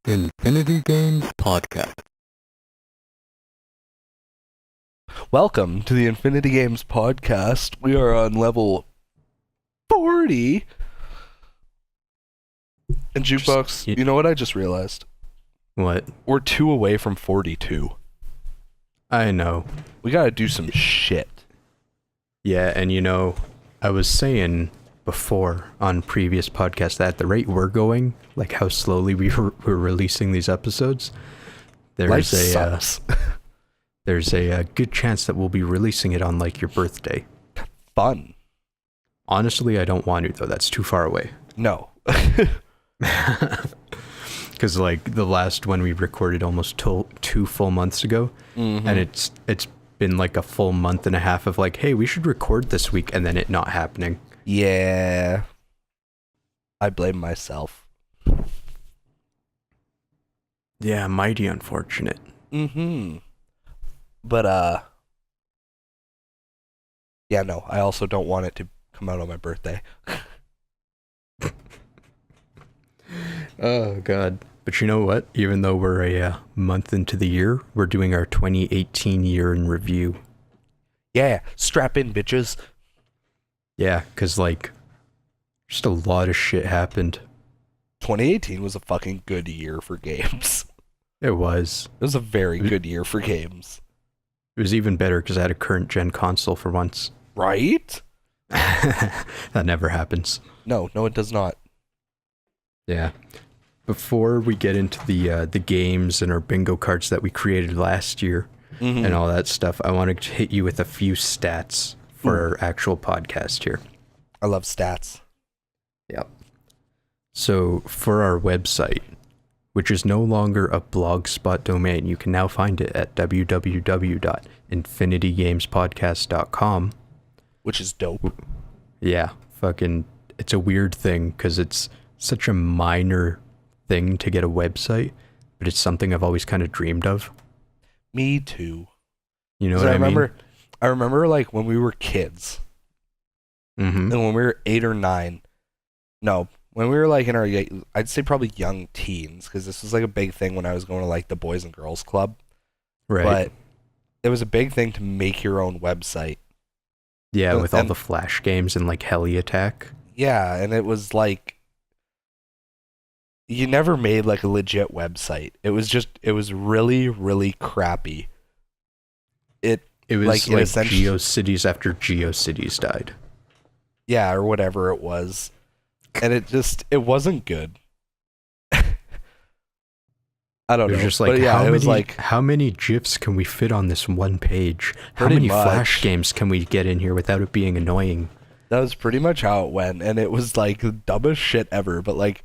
Infinity Games Podcast. Welcome to the Infinity Games Podcast. We are on level 40. And Jukebox, you know what I just realized? What? We're 2 away from 42. I know. We gotta do some shit. Yeah, and I was saying before on previous podcasts that at the rate we're going, like how slowly we're releasing these episodes, Life sucks. there's a good chance that we'll be releasing it on like your birthday. Fun. Honestly, I don't want to though. That's too far away. No. Because like the last one we recorded almost 2 full months ago, and it's been like a full month and a half of like, hey, we should record this week, and then it not happening. Yeah. I blame myself. Yeah, mighty unfortunate. But, yeah, no, I also don't want it to come out on my birthday. Oh, God. But you know what? Even though we're a month into the year, we're doing our 2018 year in review. Yeah, strap in, bitches. Yeah, because, like, just a lot of shit happened. 2018 was a fucking good year for games. It was. It was a very good year for games. It was even better because I had a current-gen console for once. Right? That never happens. No, it does not. Yeah. Before we get into the games and our bingo cards that we created last year and all that stuff, I want to hit you with a few stats for our actual podcast here. I love stats. Yep. So for our website, which is no longer a blogspot domain, you can now find it at www.infinitygamespodcast.com. Which is dope. Yeah, fucking, it's a weird thing because it's such a minor thing to get a website, but it's something I've always kind of dreamed of. Me too. You know what I mean? I remember like when we were kids, and when we were 8 or 9, no, when we were like in our, I'd say probably young teens, because this was like a big thing when I was going to like the Boys and Girls Club. Right. But it was a big thing to make your own website. Yeah, with all the Flash games and like Heli Attack. Yeah, and it was like, you never made like a legit website. It was really, really crappy. It was like essentially GeoCities after GeoCities died. Yeah, or whatever it was. And it wasn't good. I don't know. Just like, but yeah, it was like, how many GIFs can we fit on this one page? How Pretty many much. Flash games can we get in here without it being annoying? that was pretty much how it went. And it was like the dumbest shit ever. But like,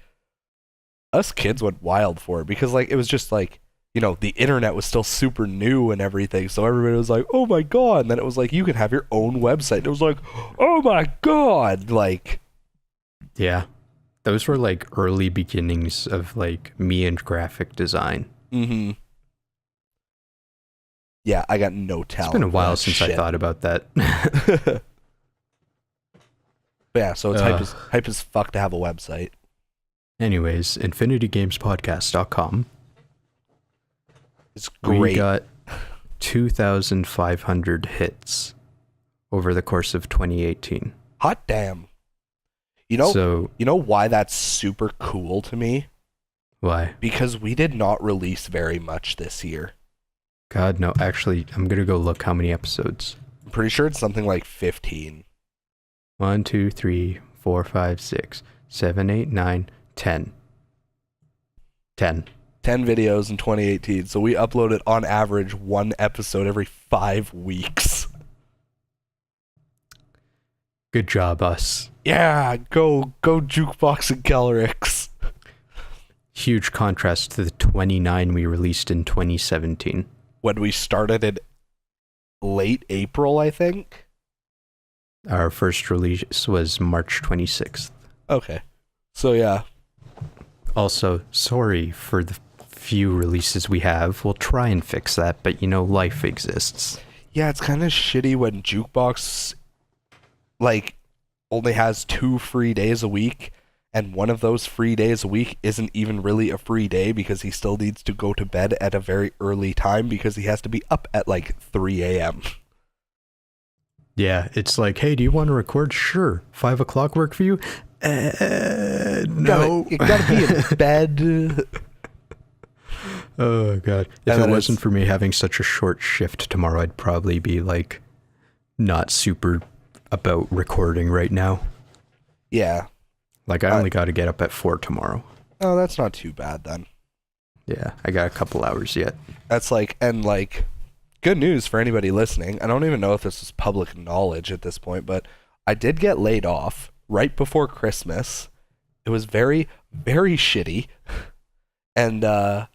us kids went wild for it because like, it was just like, the internet was still super new and everything. So everybody was like, oh my God. And then it was like, you can have your own website. And it was like, oh my God. Like, Yeah. Those were like early beginnings of like me and graphic design. Yeah, I got no talent. It's been a while for that since shit. I thought about that. But yeah, so it's hype as fuck to have a website. Anyways, infinitygamespodcast.com. It's great. We got 2,500 hits over the course of 2018. Hot damn. You know why that's super cool to me? Why? Because we did not release very much this year. God, no. Actually, I'm going to go look how many episodes. I'm pretty sure it's something like 15. 1, 2, 3, 4, 5, 6, 7, 8, 9, 10. 10. 10 videos in 2018. So we uploaded on average 1 episode every 5 weeks. Good job, us. Yeah, go Jukebox and Kelryx. Huge contrast to the 29 we released in 2017. When we started in late April, I think. Our first release was March 26th. Okay. So yeah. Also, sorry for the few releases we have. We'll try and fix that, but life exists. Yeah, it's kind of shitty when Jukebox like only has 2 free days a week and one of those free days a week isn't even really a free day because he still needs to go to bed at a very early time because he has to be up at like 3 a.m. Yeah, it's like, hey, do you want to record? Sure. 5 o'clock work for you? No. You gotta be in bed. Oh, God. If it wasn't for me having such a short shift tomorrow, I'd probably be like not super about recording right now. Yeah. Like, I only got to get up at 4 tomorrow. Oh, that's not too bad then. Yeah, I got a couple hours yet. That's good news for anybody listening. I don't even know if this is public knowledge at this point, but I did get laid off right before Christmas. It was very, very shitty. And I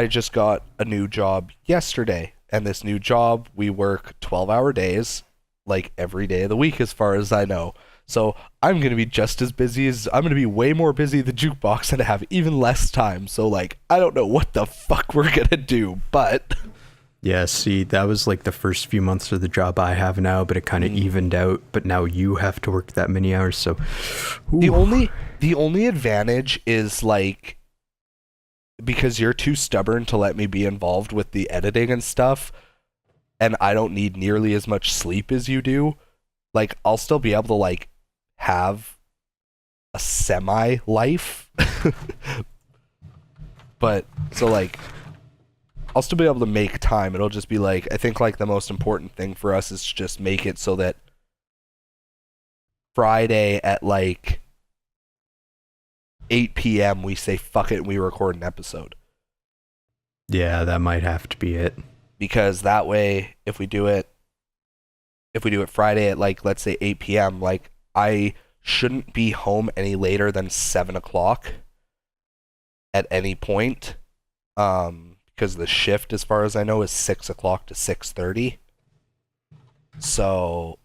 just got a new job yesterday. And this new job, we work 12-hour days, like every day of the week as far as I know. So I'm going to be just as busy I'm going to be way more busy at the jukebox and have even less time. So like, I don't know what the fuck we're going to do, but... Yeah, see, that was like the first few months of the job I have now, but it kind of evened out. But now you have to work that many hours, so... Ooh. The only advantage is like... because you're too stubborn to let me be involved with the editing and stuff, and I don't need nearly as much sleep as you do, like, I'll still be able to, like, have a semi-life. But, so, like, I'll still be able to make time. It'll just be, like, I think, like, the most important thing for us is to just make it so that Friday at, like, 8 p.m. we say fuck it and we record an episode. Yeah, that might have to be it. Because that way, if we do it Friday at like, let's say 8 p.m., like I shouldn't be home any later than 7 o'clock at any point. Because the shift, as far as I know, is 6 o'clock to 6:30. So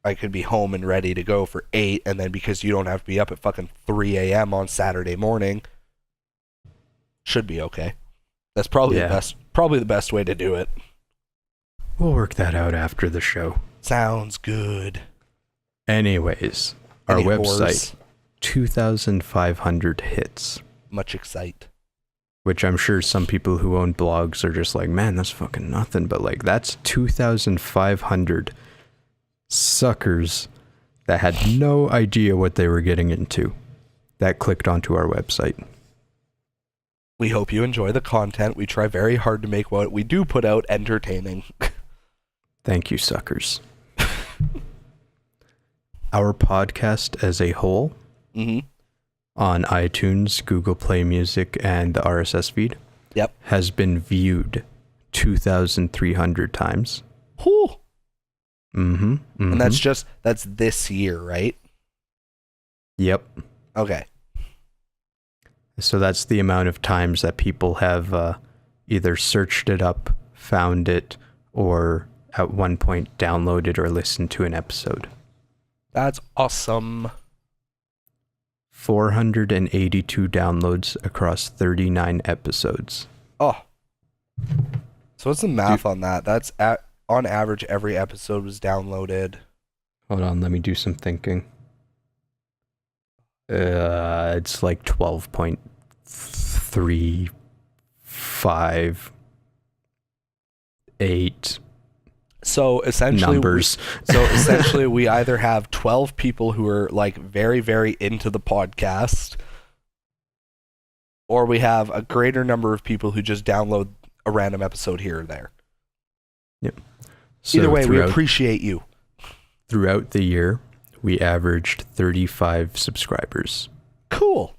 I could be home and ready to go for 8, and then because you don't have to be up at fucking 3 a.m. on Saturday morning, should be okay. That's probably the best way to do it. We'll work that out after the show. Sounds good. Anyways, our website, 2,500 hits. Much excite. Which I'm sure some people who own blogs are just like, man, that's fucking nothing. But like, that's 2,500 suckers that had no idea what they were getting into that clicked onto our website. We hope you enjoy the content. We try very hard to make what we do put out entertaining. Thank you, suckers. Our podcast as a whole, on iTunes, Google Play Music, and the RSS feed, has been viewed 2,300 times. Whew. And that's this year, right? Yep. Okay. So that's the amount of times that people have either searched it up, found it, or at one point downloaded or listened to an episode. That's awesome. 482 downloads across 39 episodes. Oh. So what's the math on that? That's on average, every episode was downloaded. Hold on, let me do some thinking. It's like 12.358. So essentially, numbers. We either have 12 people who are like very, very into the podcast, or we have a greater number of people who just download a random episode here or there. Yep. So either way, we appreciate you. Throughout the year, we averaged 35 subscribers. Cool.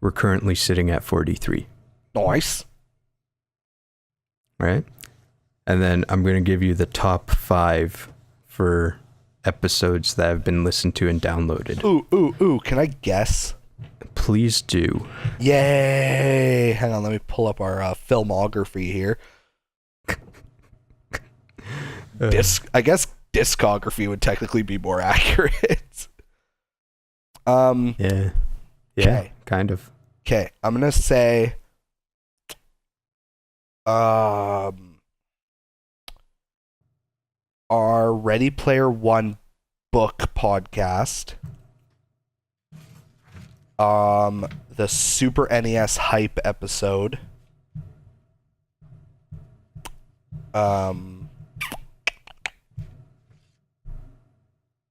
We're currently sitting at 43. Nice. Right? And then I'm going to give you the top 5 for episodes that have been listened to and downloaded. Ooh. Can I guess? Please do. Yay. Hang on, let me pull up our filmography here. I guess discography would technically be more accurate. Yeah, okay. Kind of. Okay, I'm gonna say our Ready Player One book podcast. The Super NES hype episode.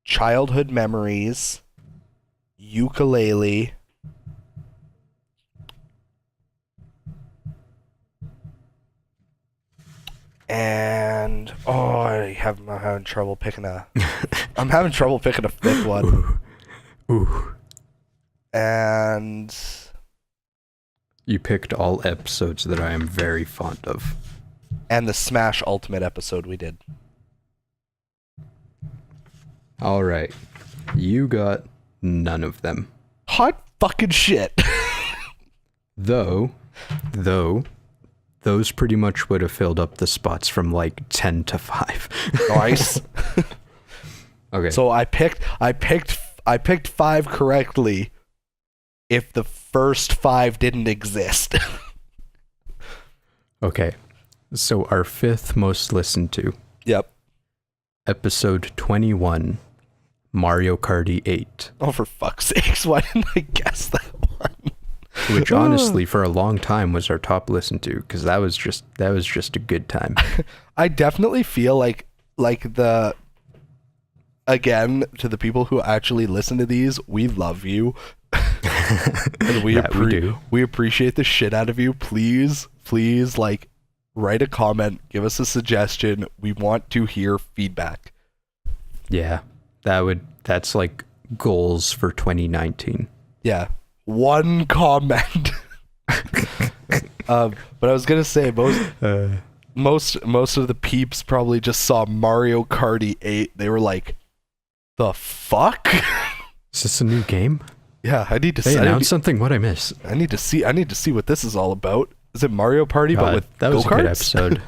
Childhood memories. Ukulele. And I'm having trouble picking a fifth one. Ooh. And You picked all episodes that I am very fond of. and the Smash Ultimate episode we did. All right. You got none of them. Hot fucking shit. Though, those pretty much would have filled up the spots from like 10 to 5. Nice. Okay. So I picked 5 correctly if the first 5 didn't exist. Okay. So our 5th most listened to, Yep. episode 21, Mario Kart 8. Oh, for fuck's sakes, why didn't I guess that one? Which honestly, for a long time, was our top listened to, because that was just a good time. I definitely feel like again, to the people who actually listen to these, we love you. And we do. We appreciate the shit out of you. Please, like, write a comment, give us a suggestion. We want to hear feedback. Yeah, that's like goals for 2019. Yeah. One comment. But I was gonna say most of the peeps probably just saw Mario Kart 8. They were like, "The fuck?" Is this a new game? Yeah, I need to They see. announced something. What I miss? I need to see what this is all about. Is it Mario Party but with that was go-karts? a good episode.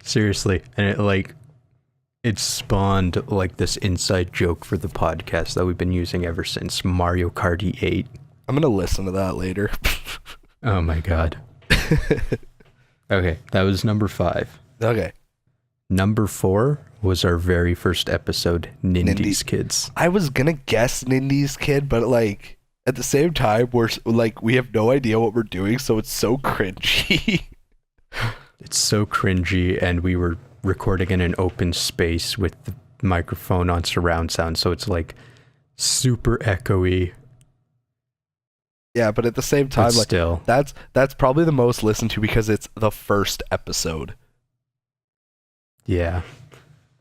Seriously, and it spawned like this inside joke for the podcast that we've been using ever since Mario Kart 8. I'm gonna listen to that later. Oh my god. Okay, that was number 5. Okay. Number 4 was our very first episode, Nindy's Nindy. Kids. I was gonna guess Nindy's Kid, but like at the same time, we have no idea what we're doing, so it's so cringy. It's so cringy, and we were recording in an open space with the microphone on surround sound, so it's like super echoey. Yeah, but at the same time, But like still, that's probably the most listened to because it's the first episode. yeah.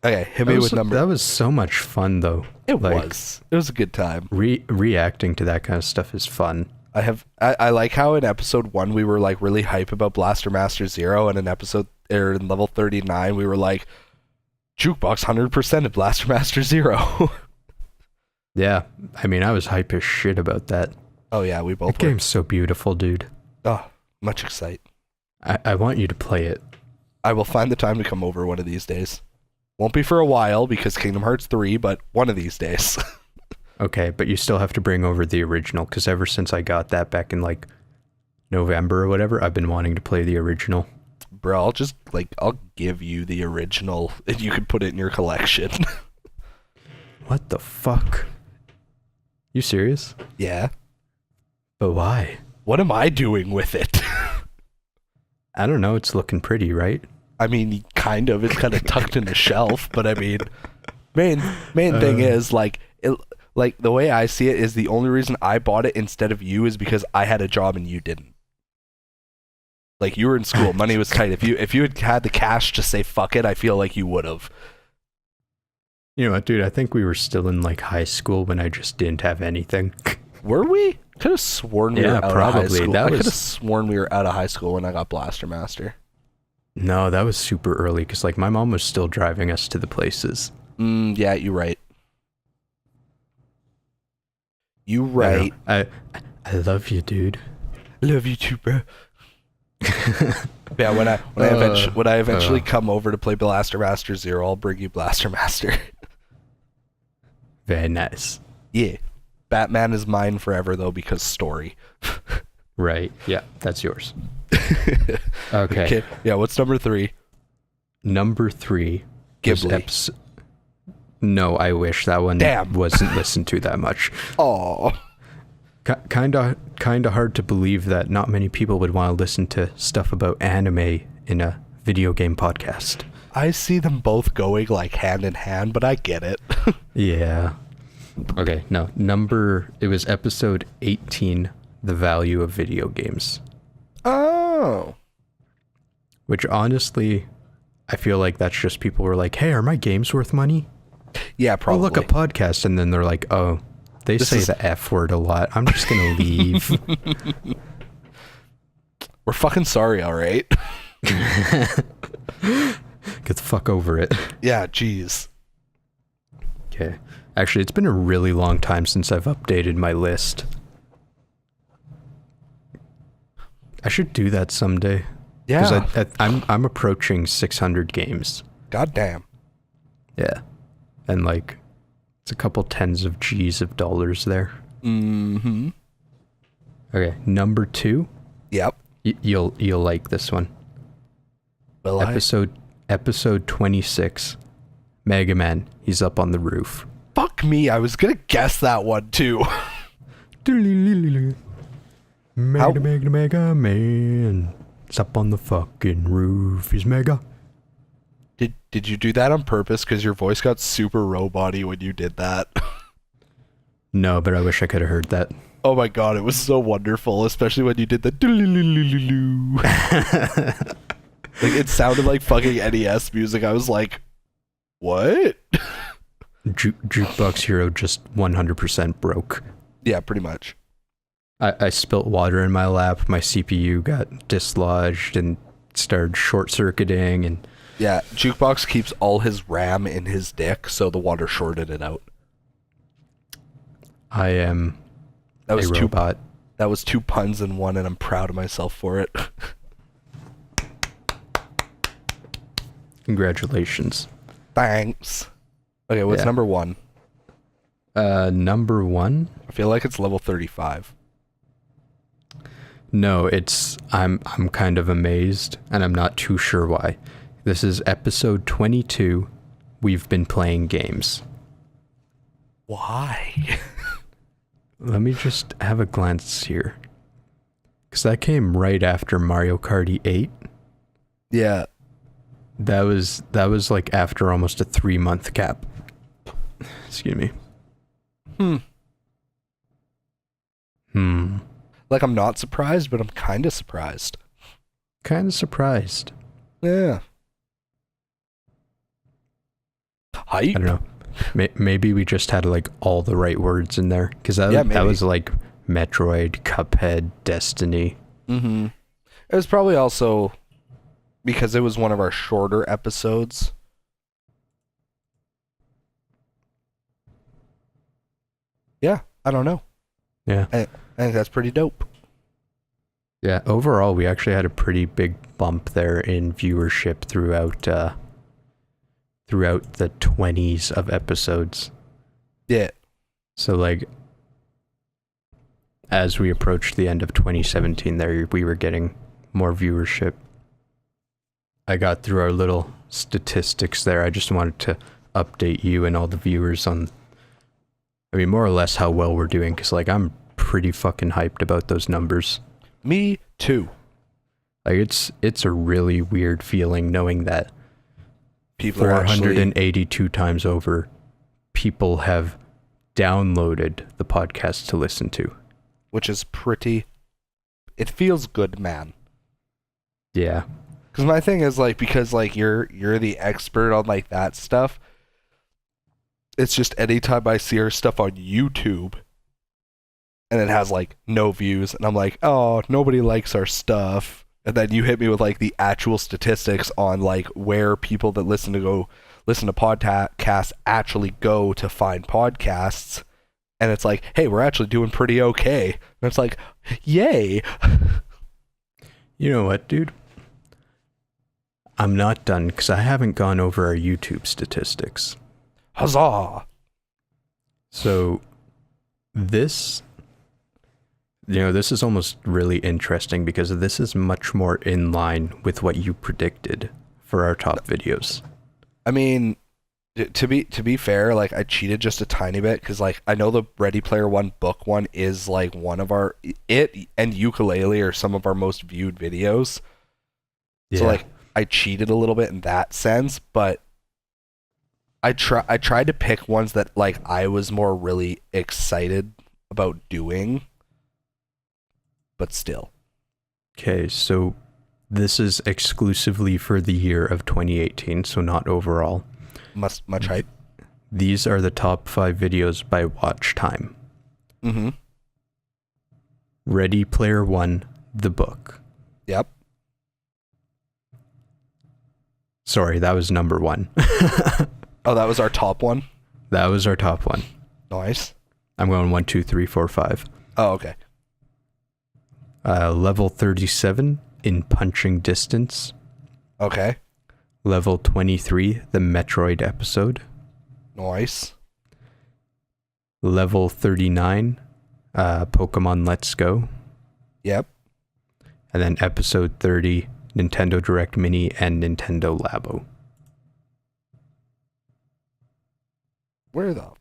Okay, hit me with number. That was so much fun, though. It was a good time. Reacting to that kind of stuff is fun. I like how in episode 1 we were like really hype about Blaster Master Zero, and in level 39 we were like jukebox 100% of Blaster Master Zero. Yeah, I mean, I was hype as shit about that. Oh yeah, we both That game's so beautiful, dude. Oh, much excite. I want you to play it. I will find the time to come over one of these days. Won't be for a while because Kingdom Hearts 3, but one of these days. Okay, but you still have to bring over the original, because ever since I got that back in like November or whatever, I've been wanting to play the original. Bro, I'll give you the original and you can put it in your collection. What the fuck? You serious? Yeah. But why? What am I doing with it? I don't know, it's looking pretty, right? I mean, kind of. It's kind of tucked in the shelf, but I mean, main thing is like the way I see it is the only reason I bought it instead of you is because I had a job and you didn't. Like, you were in school, money was tight. If you had the cash to say fuck it, I feel like you would have. You know what, dude? I think we were still in like high school when I just didn't have anything. Were we? Could have sworn we were out of high probably. school. That I could have was- sworn we were out of high school when I got Blaster Master. No, that was super early, because like my mom was still driving us to the places. Yeah, you're right. You right. I love you, dude. Love you too, bro. Yeah, when I eventually come over to play Blaster Master Zero, I'll bring you Blaster Master. Very nice. Yeah. Batman is mine forever though because story. Right. Yeah, that's yours. Okay. Okay. Yeah, what's number 3? Number 3 was Ghibli. No, I wish that one Damn. wasn't listened to that much. Oh. Kind of hard to believe that not many people would want to listen to stuff about anime in a video game podcast. I see them both going like hand in hand, but I get it. Yeah. Okay, no. It was episode 18, The Value of Video Games. Oh. Which honestly, I feel like that's just people were like, hey, are my games worth money? Yeah, probably. Oh, look, a podcast. And then they're like, oh, they say the F word a lot. I'm just going to leave. We're fucking sorry, all right? Get the fuck over it. Yeah, jeez. Okay. Actually, it's been a really long time since I've updated my list. I should do that someday. Yeah. Because I'm approaching 600 games. God damn. Yeah. And like, it's a couple tens of G's of dollars there. Mm-hmm. Okay, number 2. Yep. You'll like this one. Will Episode 26. Mega Man. He's up on the roof. Fuck me, I was gonna guess that one too. Mega Man. It's up on the fucking roof. He's mega. Did you do that on purpose? Because your voice got super robot-y when you did that. No, but I wish I could have heard that. Oh my god, it was so wonderful, especially when you did the like it sounded like fucking NES music. I was like, what? Jukebox Hero just 100% broke. Yeah, pretty much. I spilt water in my lap, my CPU got dislodged and started short-circuiting, and Yeah, Jukebox keeps all his RAM in his dick, so the water shorted it out. I am a robot. That was 2 puns in one, and I'm proud of myself for it. Congratulations. Thanks. Okay, what's number 1? Number 1? I feel like it's level 35. No, I'm kind of amazed, and I'm not too sure why. This is episode 22. We've been playing games. Why? Let me just have a glance here. Because that came right after Mario Kart 8. Yeah. That was like after almost a 3-month gap. Excuse me. Like, I'm not surprised, but I'm kind of surprised. Kind of surprised. Yeah. Hype? I don't know. Maybe we just had like all the right words in there. Because that was like Metroid, Cuphead, Destiny. Mm-hmm. It was probably also because it was one of our shorter episodes. Yeah, I don't know. Yeah. I think that's pretty dope. Yeah, overall, we actually had a pretty big bump there in viewership throughout the 20s of episodes. Yeah. So, like, as we approached the end of 2017 there, we were getting more viewership. I got through our little statistics there. I just wanted to update you and all the viewers on, I mean, more or less how well we're doing, because, like, I'm pretty fucking hyped about those numbers. Me too. Like, it's a really weird feeling knowing that People are actually 482 times over, people have downloaded the podcast to listen to. which is pretty... It feels good, man. Yeah. Because my thing is, like, because, like, you're the expert on, like, that stuff, it's just anytime I see our stuff on YouTube, and it has, like, no views, and I'm like, oh, nobody likes our stuff. And then you hit me with, like, the actual statistics on, like, where people that listen to podcasts actually go to find podcasts. And it's like, hey, we're actually doing pretty okay. And it's like, yay. You know what, dude? I'm not done because I haven't gone over our YouTube statistics. Huzzah. So this is almost really interesting because this is much more in line with what you predicted for our top videos. I mean, To be fair, like I cheated just a tiny bit because like I know the Ready Player One book one is like one of our it and Ukulele are some of our most viewed videos. Yeah. So like I cheated a little bit in that sense, but I tried to pick ones that like I was more really excited about doing, but still. Okay, so this is exclusively for the year of 2018, so not overall. Much hype. These are the top 5 videos by watch time. Mm-hmm. Ready Player One, the book. Yep. Sorry, that was number 1. Oh, that was our top one? That was our top one. Nice. I'm going 1, 2, 3, 4, 5. Oh, okay. Level 37, In Punching Distance. Okay. Level 23, the Metroid episode. Nice. Level 39, Pokemon Let's Go. Yep. And then episode 30, Nintendo Direct Mini and Nintendo Labo. Where the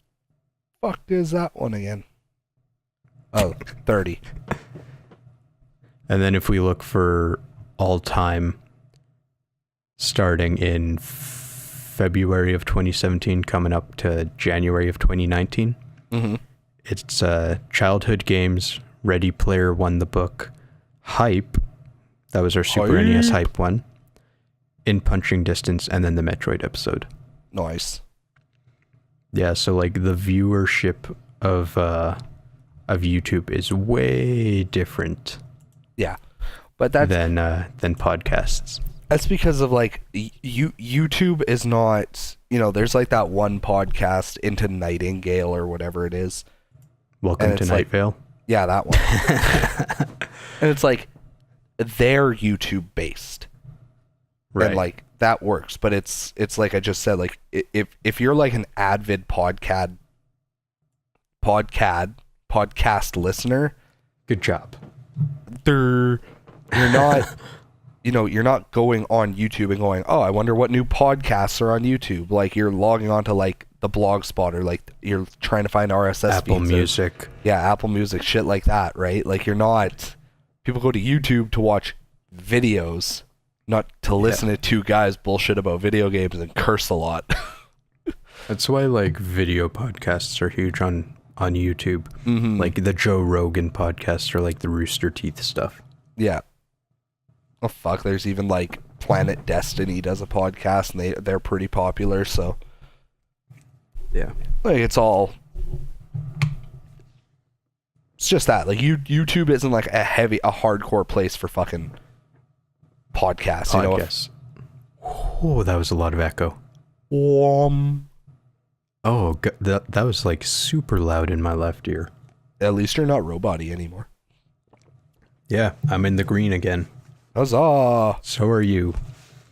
fuck is that one again? Oh, 30. And then if we look for all time, starting in February of 2017, coming up to January of 2019, it's childhood games, Ready Player One, the book, Hype, that was our Super NES Hype one, In Punching Distance, and then the Metroid episode. Nice. Yeah, so like the viewership of YouTube is way different. Yeah, but that's than podcasts. That's because of like YouTube is not, there's like that one podcast, Into Nightingale or whatever it is. Welcome to Night like, Vale. Yeah, that one. And it's like they're YouTube based, right? And like that works, but it's like I just said, like if you're like an avid podcast listener, good job. You're not. You're not going on YouTube and going, oh, I wonder what new podcasts are on YouTube. Like, you're logging on to, like, the Blogspot or, like, you're trying to find RSS Apple feeds Music. Apple Music, shit like that, right? Like, you're not... People go to YouTube to watch videos, not to listen to two guys bullshit about video games and curse a lot. That's why, like, video podcasts are huge on YouTube. Mm-hmm. Like, the Joe Rogan podcasts or, like, the Rooster Teeth stuff. Yeah. Oh fuck, there's even like Planet Destiny does a podcast and they're pretty popular, so yeah. Like it's just that. Like YouTube isn't like a hardcore place for fucking podcasts, you know. Oh, that was a lot of echo. Oh, that was like super loud in my left ear. At least you're not robot-y anymore. Yeah, I'm in the green again. Huzzah! So are you.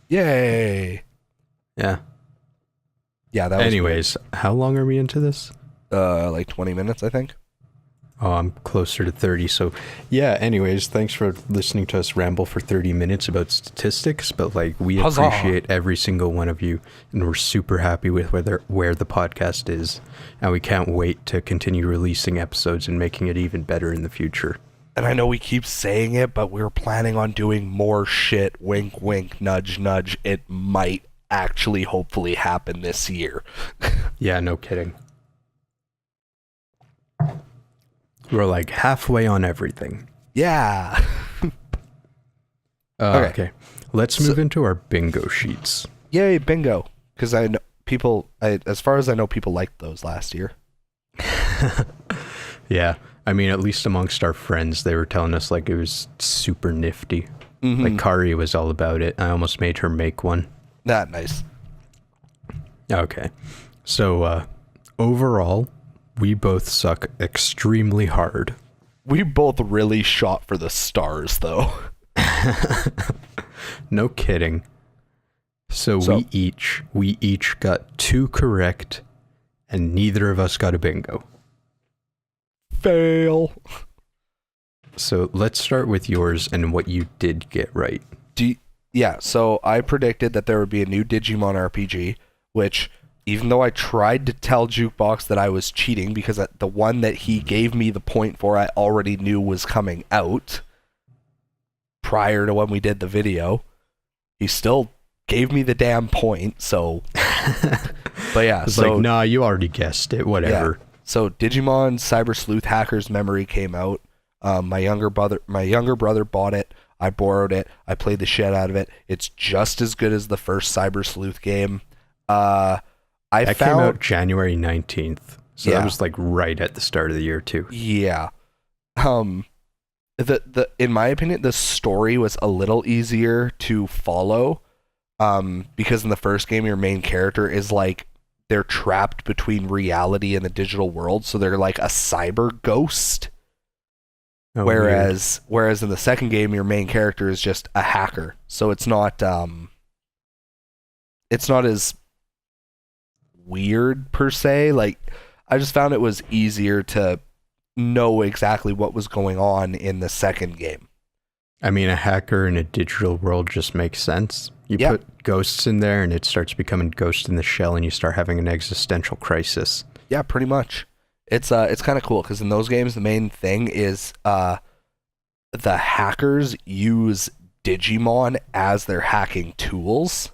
Yay! Yeah. Yeah, that was Anyways, how long are we into this? Like 20 minutes, I think. Oh, I'm closer to 30. So, yeah, anyways, thanks for listening to us ramble for 30 minutes about statistics. But, like, we appreciate every single one of you. And we're super happy with where the podcast is. And we can't wait to continue releasing episodes and making it even better in the future. And I know we keep saying it, but we're planning on doing more shit. Wink, wink, nudge, nudge. It might actually, hopefully, happen this year. Yeah, no kidding. We're like halfway on everything. Yeah. Okay. Let's move into our bingo sheets. Yay, bingo. Because I know people, as far as I know, people liked those last year. Yeah. I mean, at least amongst our friends, they were telling us like it was super nifty. Mm-hmm. Like Kari was all about it. I almost made her make one. Nice. Okay. So, overall, we both suck extremely hard. We both really shot for the stars, though. No kidding. So we each got 2 correct, and neither of us got a bingo. Fail. So let's start with yours and what you did get right. Yeah, so I predicted that there would be a new Digimon RPG, which even though I tried to tell Jukebox that I was cheating because the one that he gave me the point for I already knew was coming out prior to when we did the video, he still gave me the damn point, so... But yeah, it's so... like, nah, you already guessed it, whatever. Yeah. So Digimon Cyber Sleuth Hacker's Memory came out. My younger brother bought it. I borrowed it. I played the shit out of it. It's just as good as the first Cyber Sleuth game. That came out January 19th. So Yeah. that was like right at the start of the year too. Yeah. The in my opinion, the story was a little easier to follow. Because in the first game, your main character is like, they're trapped between reality and the digital world, so they're like a cyber ghost. Oh, whereas in the second game, your main character is just a hacker. So it's not as weird per se. Like, I just found it was easier to know exactly what was going on in the second game. I mean, a hacker in a digital world just makes sense. You put ghosts in there and it starts becoming Ghost in the Shell and you start having an existential crisis. Yeah, pretty much. It's kind of cool because in those games, the main thing is the hackers use Digimon as their hacking tools.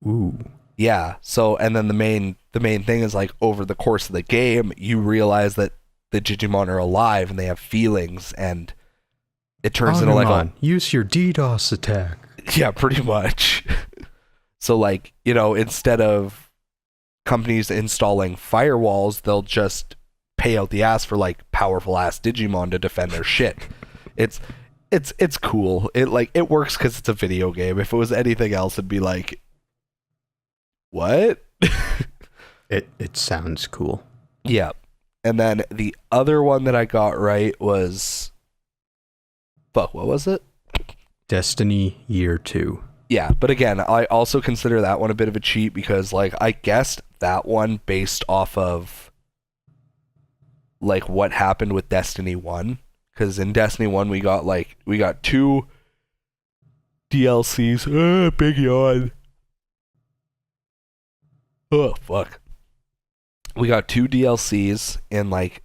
Ooh. Yeah. So, and then the main thing is, like, over the course of the game, you realize that the Digimon are alive and they have feelings, and it turns into like use your DDoS attack. Yeah, pretty much. So, like, you know, instead of companies installing firewalls, they'll just pay out the ass for like powerful ass Digimon to defend their shit. It's cool. It works because it's a video game. If it was anything else, it'd be like, what? It sounds cool. Yeah. And then the other one that I got right was, what was it? Destiny Year 2. Yeah, but again, I also consider that one a bit of a cheat because, like, I guessed that one based off of, like, what happened with Destiny 1. Because in Destiny 1, we got 2 DLCs. Big yawn. Oh, fuck. We got 2 DLCs in, like,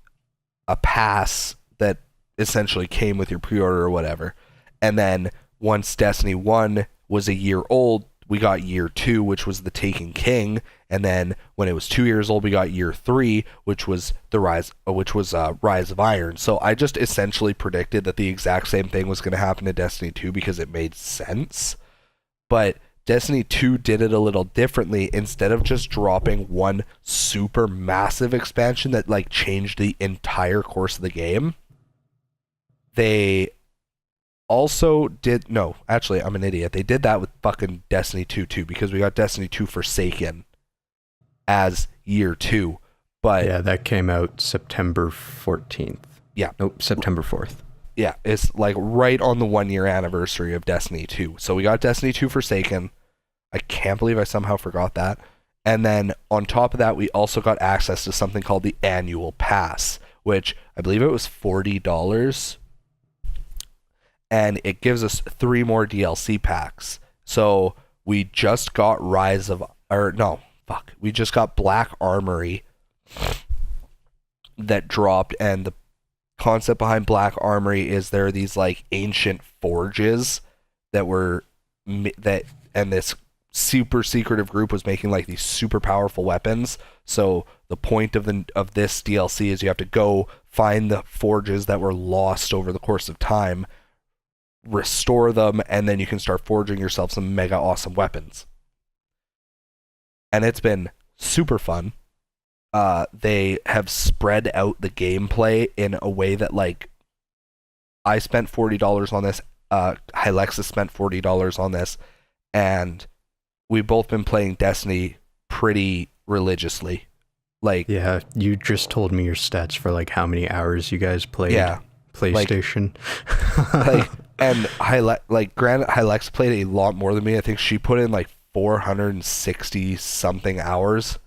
a pass that essentially came with your pre-order or whatever. And then once Destiny 1 was a year old, we got Year 2, which was the Taken King, and then when it was 2 years old, we got Year 3, which was Rise of Iron. So I just essentially predicted that the exact same thing was going to happen to Destiny 2 because it made sense. But Destiny 2 did it a little differently. Instead of just dropping one super massive expansion that like changed the entire course of the game, they also did... No, actually, I'm an idiot. They did that with fucking Destiny 2 too, because we got Destiny 2 Forsaken as Year 2. But yeah, that came out September 14th. Yeah. Nope, September 4th. Yeah, it's like right on the 1-year anniversary of Destiny 2. So we got Destiny 2 Forsaken. I can't believe I somehow forgot that. And then on top of that, we also got access to something called the Annual Pass, which I believe it was $40. And it gives us 3 more DLC packs. So we just got we just got Black Armory that dropped, and the concept behind Black Armory is there are these like ancient forges and this super secretive group was making like these super powerful weapons. So the point of this DLC is you have to go find the forges that were lost over the course of time, restore them, and then you can start forging yourself some mega awesome weapons. And it's been super fun. They have spread out the gameplay in a way that, like, I spent $40 on this, Hylexis spent $40 on this, and we've both been playing Destiny pretty religiously. Like, yeah, you just told me your stats for like how many hours you guys played. Yeah, PlayStation. And granted, Hylex played a lot more than me. I think she put in like 460 something hours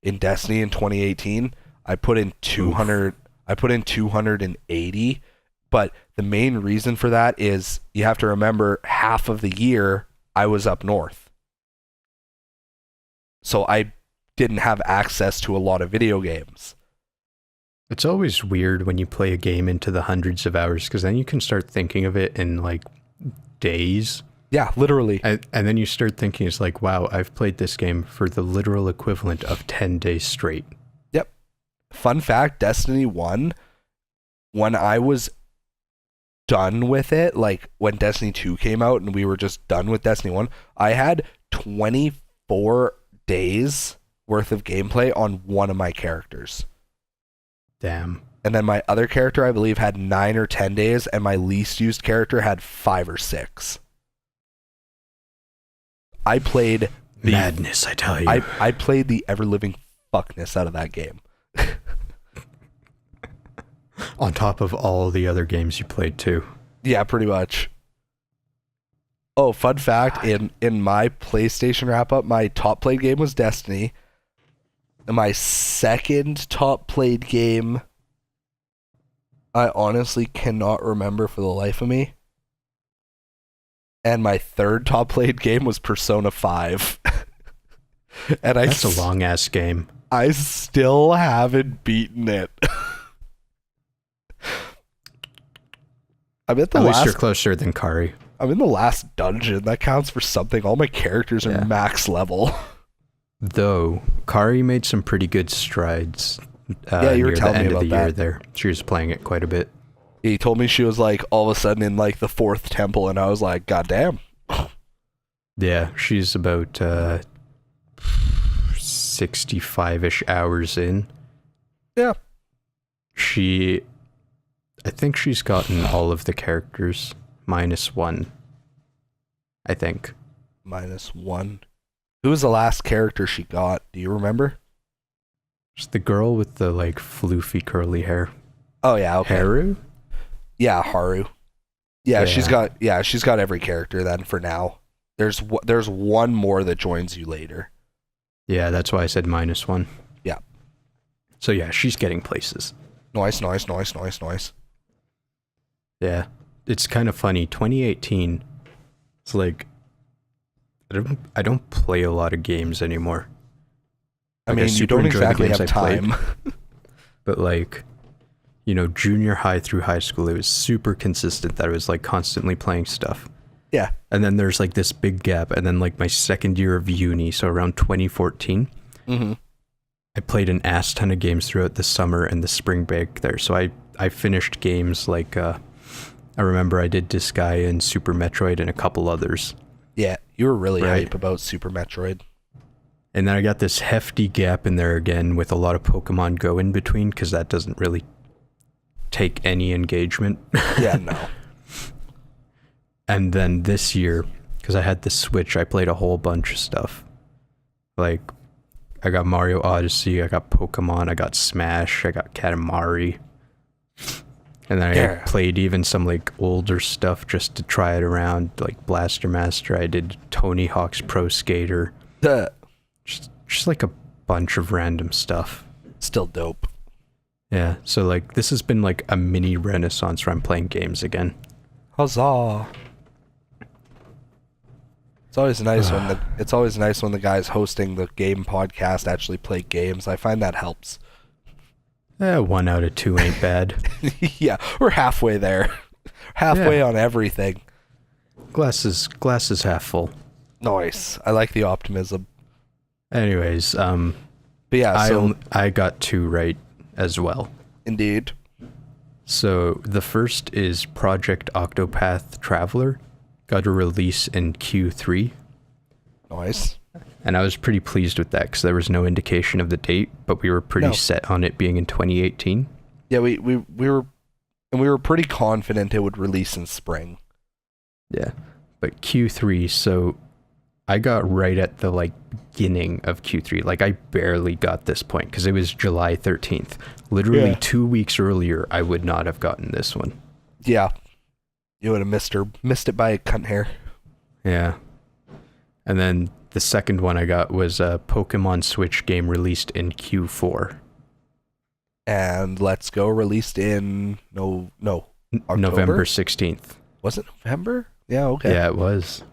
in Destiny in 2018. I put in 200. Oof. I put in 280. But the main reason for that is you have to remember half of the year I was up north. So I didn't have access to a lot of video games. It's always weird when you play a game into the hundreds of hours, because then you can start thinking of it in like days. Yeah, literally. And then you start thinking, it's like, wow, I've played this game for the literal equivalent of 10 days straight. Yep. Fun fact, Destiny 1, when I was done with it, like when Destiny 2 came out and we were just done with Destiny 1, I had 24 days worth of gameplay on one of my characters. Damn. And then my other character, I believe, had 9 or 10 days, and my least used character had 5 or 6. I played the madness, I tell you. I played the ever-living fuckness out of that game. On top of all the other games you played too. Yeah, pretty much. Oh, fun fact, in my PlayStation wrap-up, my top played game was Destiny. And my second top played game, I honestly cannot remember for the life of me. And my third top played game was Persona 5. And that's a long ass game. I still haven't beaten it. I'm at the At least last, you're closer than Kari. I'm in the last dungeon. That counts for something. All my characters are max level. Though Kari made some pretty good strides. Yeah, you were near telling the me end about of the year that. there. She was playing it quite a bit. He told me she was like all of a sudden in like the 4th temple, and I was like, God damn. Yeah, she's about 65-ish hours in. Yeah. I think she's gotten all of the characters minus one. I think. Minus one. Who was the last character she got? Do you remember? It's the girl with the like floofy curly hair. Oh yeah, okay. Haru? Yeah, Haru. Yeah, Yeah. she's got every character then for now. There's one more that joins you later. Yeah, that's why I said minus one. Yeah. So yeah, she's getting places. Nice. Yeah. It's kind of funny. 2018, it's like I don't play a lot of games anymore. I Like, mean, you super don't enjoy the exactly games have I played, time. but like, you know, junior high through high school, it was super consistent that I was like constantly playing stuff. Yeah. And then there's like this big gap, and then like my second year of uni, so around 2014, I played an ass ton of games throughout the summer and the spring break there. So I finished games like I remember I did Disgaea and Super Metroid and a couple others. Yeah, you were really Right. hype about Super Metroid. And then I got this hefty gap in there again with a lot of Pokemon Go in between, because that doesn't really take any engagement. Yeah, no. And then this year, because I had the Switch, I played a whole bunch of stuff. Like, I got Mario Odyssey, I got Pokemon, I got Smash, I got Katamari. And then I played even some like older stuff just to try it around, like Blaster Master. I did Tony Hawk's Pro Skater. Just like a bunch of random stuff. Still dope. Yeah, so like this has been like a mini renaissance where I'm playing games again. Huzzah. It's always nice when the guys hosting the game podcast actually play games. I find that helps. 1 out of 2 ain't bad. Yeah, we're halfway there. Halfway on everything. Glass is half full. Nice. I like the optimism. Anyways, But yeah, so I got 2 right as well. indeed. So the first is Project Octopath Traveler. Got a release in Q3. Nice. And I was pretty pleased with that because there was no indication of the date, but we were pretty set on it being in 2018. Yeah, we were pretty confident it would release in spring. Yeah, but Q3, so I got right at the like beginning of Q3. Like I barely got this point because it was July 13th. Literally 2 weeks earlier, I would not have gotten this one. Yeah. You would have missed it by a cunt hair. Yeah. And then the second one I got was a Pokemon Switch game released in Q4. And Let's Go released in October? November 16th. Was it November? Yeah, okay. Yeah, it was.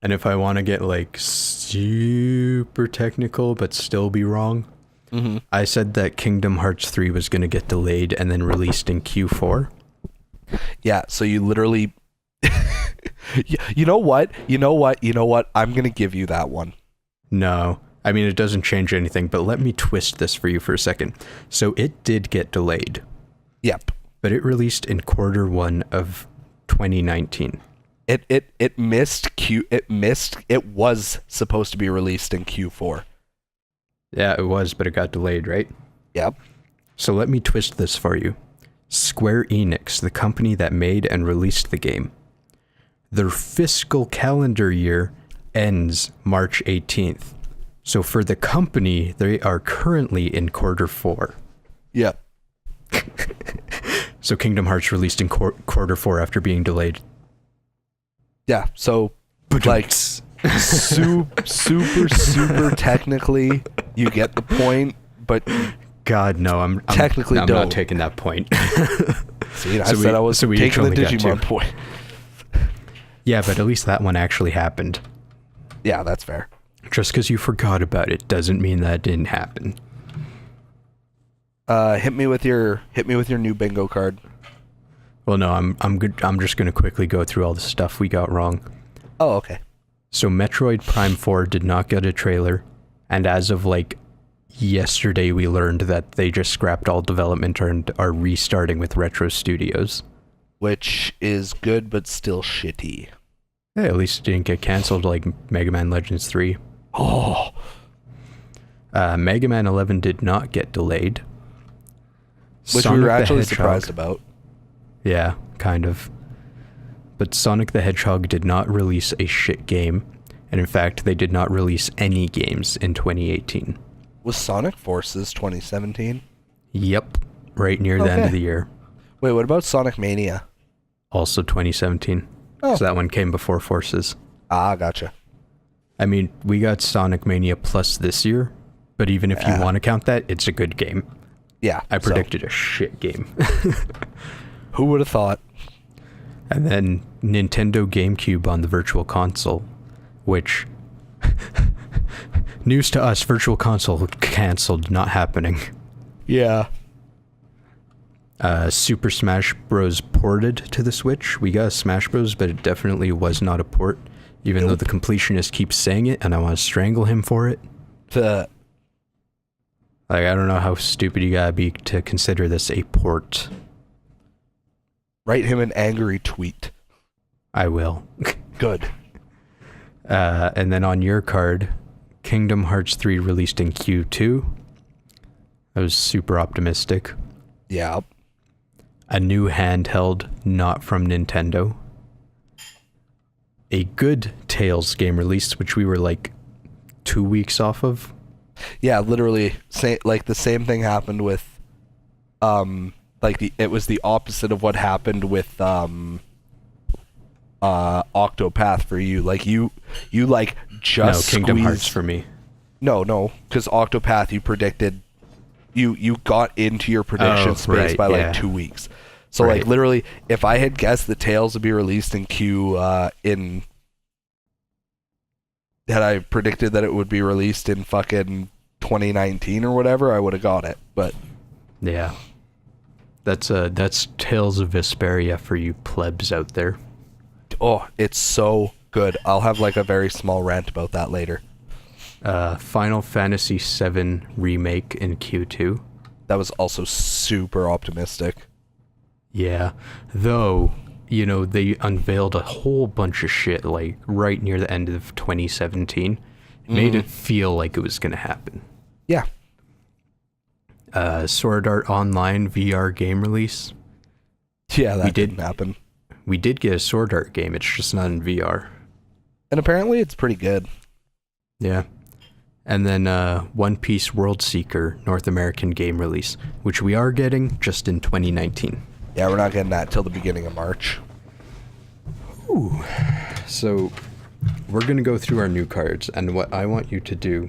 And if I want to get like super technical but still be wrong, I said that Kingdom Hearts 3 was going to get delayed and then released in Q4. Yeah, so you literally... You know what? I'm going to give you that one. No. I mean, it doesn't change anything, but let me twist this for you for a second. So it did get delayed. Yep. But it released in Q1 of 2019. It missed it was supposed to be released in Q4. Yeah, it was, but it got delayed, right? Yep. So let me twist this for you. Square Enix, the company that made and released the game, their fiscal calendar year ends March 18th. So for the company, they are currently in Q4. Yep. So Kingdom Hearts released in Q4 after being delayed. Yeah, so like super technically you get the point, but God no, I'm technically I'm don't. not taking that point. See, I said I was taking the Digimon point. Yeah, but at least that one actually happened. Yeah, that's fair. Just because you forgot about it doesn't mean that it didn't happen. Hit me with your new bingo card. Well, no, I'm good. I'm just going to quickly go through all the stuff we got wrong. Oh, okay. So Metroid Prime 4 did not get a trailer, and as of like yesterday we learned that they just scrapped all development and are restarting with Retro Studios. Which is good but still shitty. Yeah, at least it didn't get cancelled like Mega Man Legends 3. Oh. Mega Man 11 did not get delayed. Which Sonic we were the actually Hedgehog, surprised about. Yeah, kind of. But Sonic the Hedgehog did not release a shit game, and in fact, they did not release any games in 2018. Was Sonic Forces 2017? Yep, right near the end of the year. Wait, what about Sonic Mania? Also 2017. Oh. So that one came before Forces. Ah, gotcha. I mean, we got Sonic Mania Plus this year, but even if you want to count that, it's a good game. Yeah. I predicted a shit game. Who would have thought? And then Nintendo GameCube on the Virtual Console, which... news to us, Virtual Console cancelled, not happening. Yeah. Super Smash Bros. Ported to the Switch. We got Smash Bros., but it definitely was not a port, even though the completionist keeps saying it, and I want to strangle him for it. Like, I don't know how stupid you gotta be to consider this a port. Write him an angry tweet. I will. Good. And then on your card, Kingdom Hearts 3 released in Q2. I was super optimistic. Yeah. A new handheld not from Nintendo. A good Tales game release, which we were like 2 weeks off of. Yeah, literally, the same thing happened with, it was the opposite of what happened with, Octopath for you. Like, you just Kingdom Hearts for me. No, because Octopath, you predicted, you got into your prediction space by, like, 2 weeks. So, like, literally, if I had guessed the Tales would be released in had I predicted that it would be released in fucking 2019 or whatever, I would have got it. But yeah, that's Tales of Vesperia for you plebs out there. Oh, it's so good. I'll have like a very small rant about that later. Final Fantasy VII Remake in Q2. That was also super optimistic. Yeah, though, you know, they unveiled a whole bunch of shit, like, right near the end of 2017. It made it feel like it was going to happen. Yeah. Sword Art Online VR game release. Yeah, that didn't happen. We did get a Sword Art game, it's just not in VR. And apparently it's pretty good. Yeah. And then One Piece World Seeker North American game release, which we are getting just in 2019. Yeah, we're not getting that till the beginning of March. Ooh. So, we're going to go through our new cards, and what I want you to do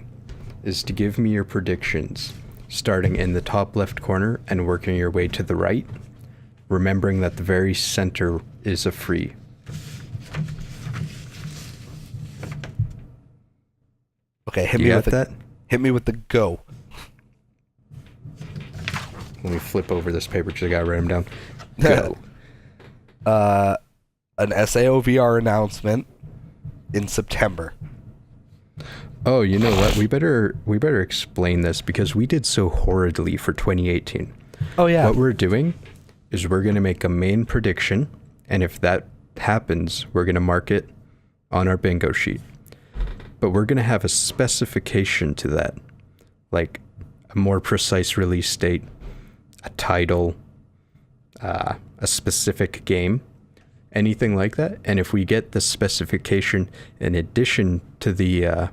is to give me your predictions, starting in the top left corner and working your way to the right, remembering that the very center is a free. Okay, hit You me got with that? hit me with the go. Let me flip over this paper because I gotta write them down. Go. An SAO VR announcement in September. Oh, you know what? We better explain this because we did so horridly for 2018. Oh yeah. What we're doing is we're gonna make a main prediction, and if that happens, we're gonna mark it on our bingo sheet. But we're gonna have a specification to that, like a more precise release date, a title, a specific game, anything like that. And if we get the specification in addition to the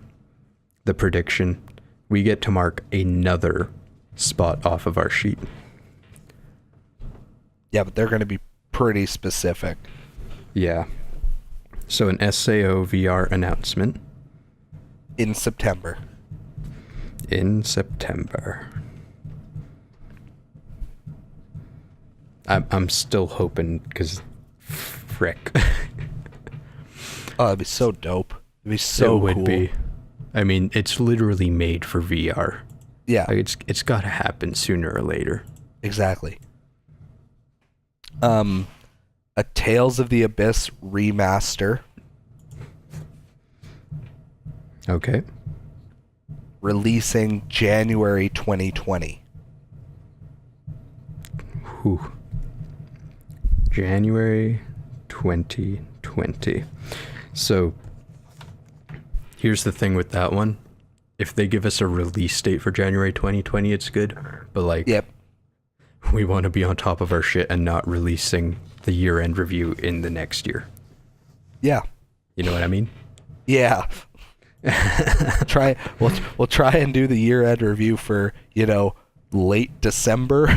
prediction, we get to mark another spot off of our sheet. Yeah, but they're going to be pretty specific. Yeah. So an SAO VR announcement In September. in September. I'm still hoping because frick. Oh, that'd be so dope. It'd be so it would cool. be. I mean, it's literally made for VR. Yeah, Like it's got to happen sooner or later. exactly. A Tales of the Abyss remaster Okay. releasing January 2020. Whew. January 2020. So here's the thing with that one. If they give us a release date for January 2020, it's good. But like, Yep. we want to be on top of our shit and not releasing the year-end review in the next year. Yeah. You know what I mean? Yeah. We'll try and do the year-end review for, late December.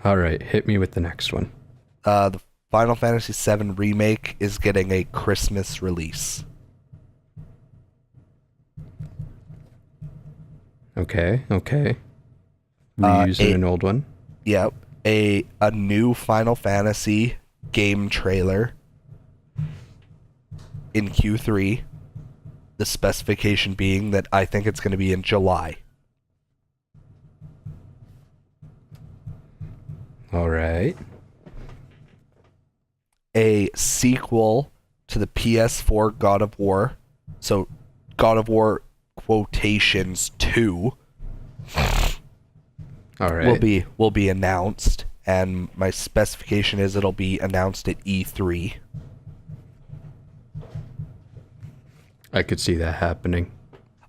All right, hit me with the next one. The Final Fantasy VII Remake is getting a Christmas release. Okay. Reusing an old one. Yep. A new Final Fantasy game trailer in Q3. The specification being that I think it's going to be in July. All right. A sequel to the PS4 God of War. So God of War quotations 2 All right. will be announced, and my specification is it'll be announced at E3. I could see that happening.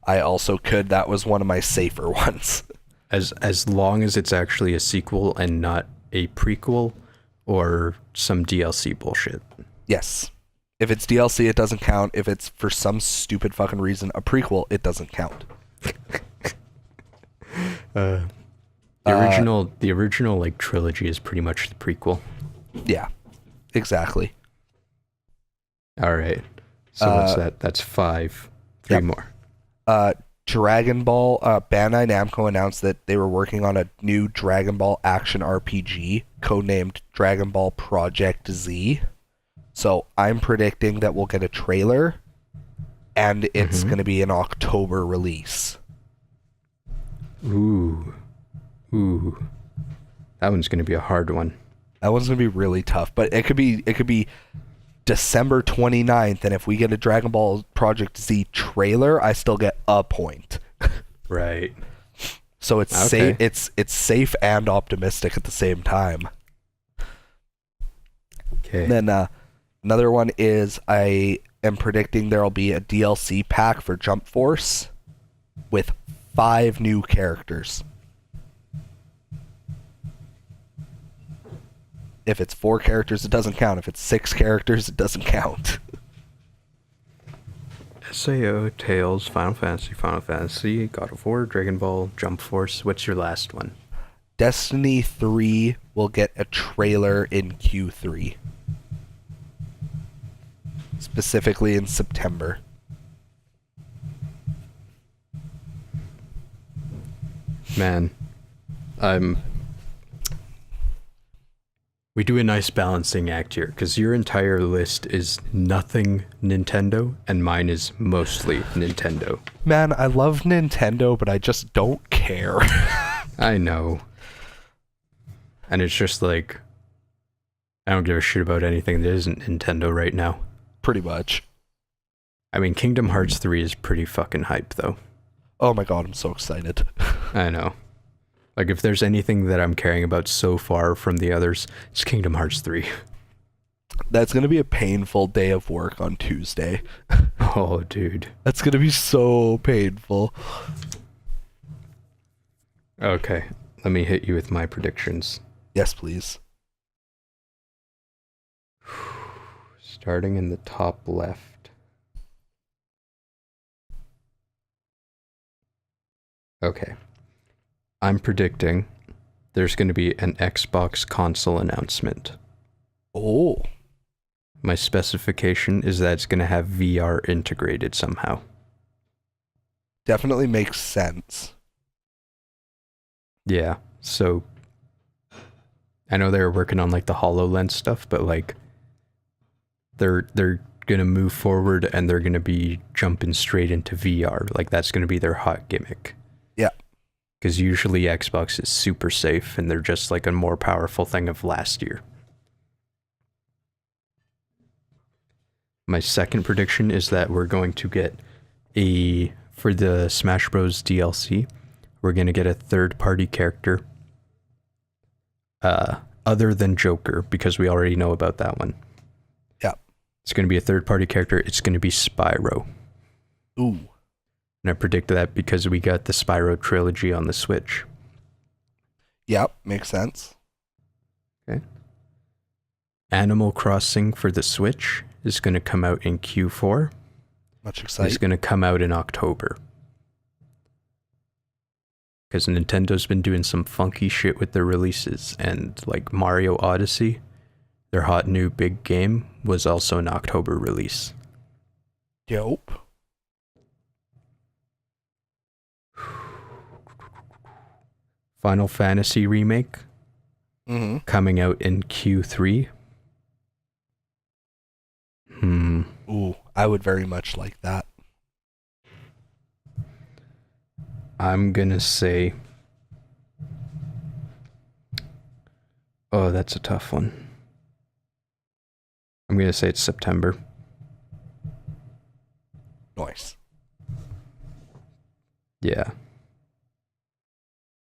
I also could. That was one of my safer ones. As long as it's actually a sequel and not a prequel or some DLC bullshit. Yes. If it's DLC, it doesn't count. If it's for some stupid fucking reason a prequel, it doesn't count. The original like trilogy is pretty much the prequel. Yeah. Exactly. All right. So what's that? That's 5. 3 Yep. more. Dragon Ball, Bandai Namco announced that they were working on a new Dragon Ball action RPG codenamed Dragon Ball Project Z. So I'm predicting that we'll get a trailer and it's going to be an October release. Ooh. That one's going to be a hard one. That one's going to be really tough, but it could be December 29th, and if we get a Dragon Ball Project Z trailer, I still get a point. Right. So it's Okay. safe. It's safe and optimistic at the same time. Okay. Then another one is I am predicting there'll be a DLC pack for Jump Force with 5 new characters. If it's 4 characters, it doesn't count. If it's 6 characters, it doesn't count. SAO, Tales, Final Fantasy, God of War, Dragon Ball, Jump Force. What's your last one? Destiny 3 will get a trailer in Q3. Specifically in September. Man, We do a nice balancing act here, because your entire list is nothing Nintendo, and mine is mostly Nintendo. Man, I love Nintendo, but I just don't care. I know. And it's just like, I don't give a shit about anything that isn't Nintendo right now. Pretty much. I mean, Kingdom Hearts 3 is pretty fucking hype, though. Oh my god, I'm so excited. I know. Like, if there's anything that I'm caring about so far from the others, it's Kingdom Hearts 3. That's gonna be a painful day of work on Tuesday. Oh, dude. That's gonna be so painful. Okay, let me hit you with my predictions. Yes, please. Starting in the top left. Okay. I'm predicting there's going to be an Xbox console announcement. Oh. My specification is that it's going to have VR integrated somehow. Definitely makes sense. Yeah, so I know they're working on like the HoloLens stuff, but like they're going to move forward and they're going to be jumping straight into VR. Like that's going to be their hot gimmick. Yeah. Because usually Xbox is super safe and they're just like a more powerful thing of last year. My second prediction is that we're going to get for the Smash Bros. DLC, we're going to get a third-party character other than Joker, because we already know about that one. Yeah. It's going to be a third-party character. It's going to be Spyro. Ooh. And I predict that because we got the Spyro trilogy on the Switch. Yep, makes sense. Okay. Animal Crossing for the Switch is going to come out in Q4. Much excited. It's going to come out in October. Because Nintendo's been doing some funky shit with their releases, and like Mario Odyssey, their hot new big game, was also an October release. Dope. Final Fantasy Remake, coming out in Q3. Ooh, I would very much like that. I'm gonna say... Oh, that's a tough one. I'm gonna say it's September. Nice. Yeah.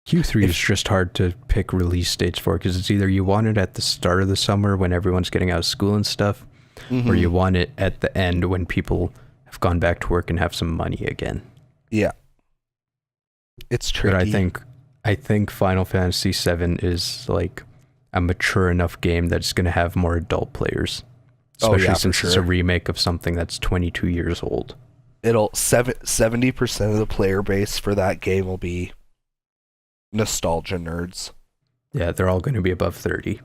Q3 is just hard to pick release dates for, because it's either you want it at the start of the summer when everyone's getting out of school and stuff, or you want it at the end when people have gone back to work and have some money again. Yeah. It's tricky. But I think Final Fantasy VII is like a mature enough game that it's going to have more adult players. Especially since it's a remake of something that's 22 years old. 70% of the player base for that game will be nostalgia nerds. Yeah, they're all going to be above 30.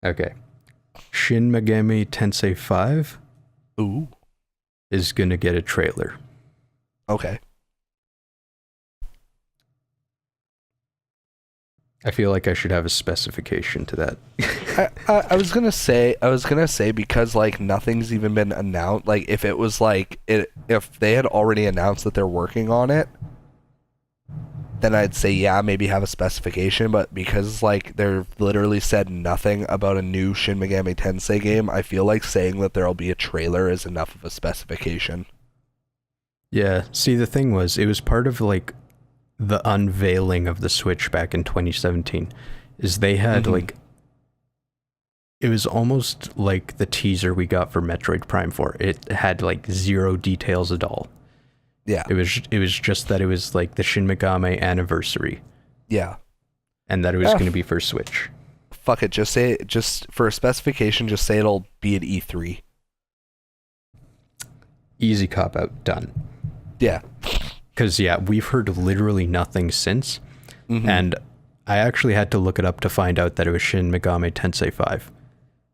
Okay. Shin Megami Tensei 5 is going to get a trailer. Okay. I feel like I should have a specification to that. I was gonna say because like nothing's even been announced. Like if it was like if they had already announced that they're working on it, then I'd say yeah, maybe have a specification. But because like they've literally said nothing about a new Shin Megami Tensei game, I feel like saying that there'll be a trailer is enough of a specification. Yeah. See, the thing was, it was part of like the unveiling of the Switch back in 2017. Is they had like, it was almost like the teaser we got for Metroid Prime 4. It had like zero details at all. Yeah. It was just that it was like the Shin Megami anniversary. Yeah. And that it was going to be for Switch. Fuck it, just for a specification, just say it'll be at E3. Easy cop out, done. Yeah. Because yeah, we've heard literally nothing since. And I actually had to look it up to find out that it was Shin Megami Tensei 5.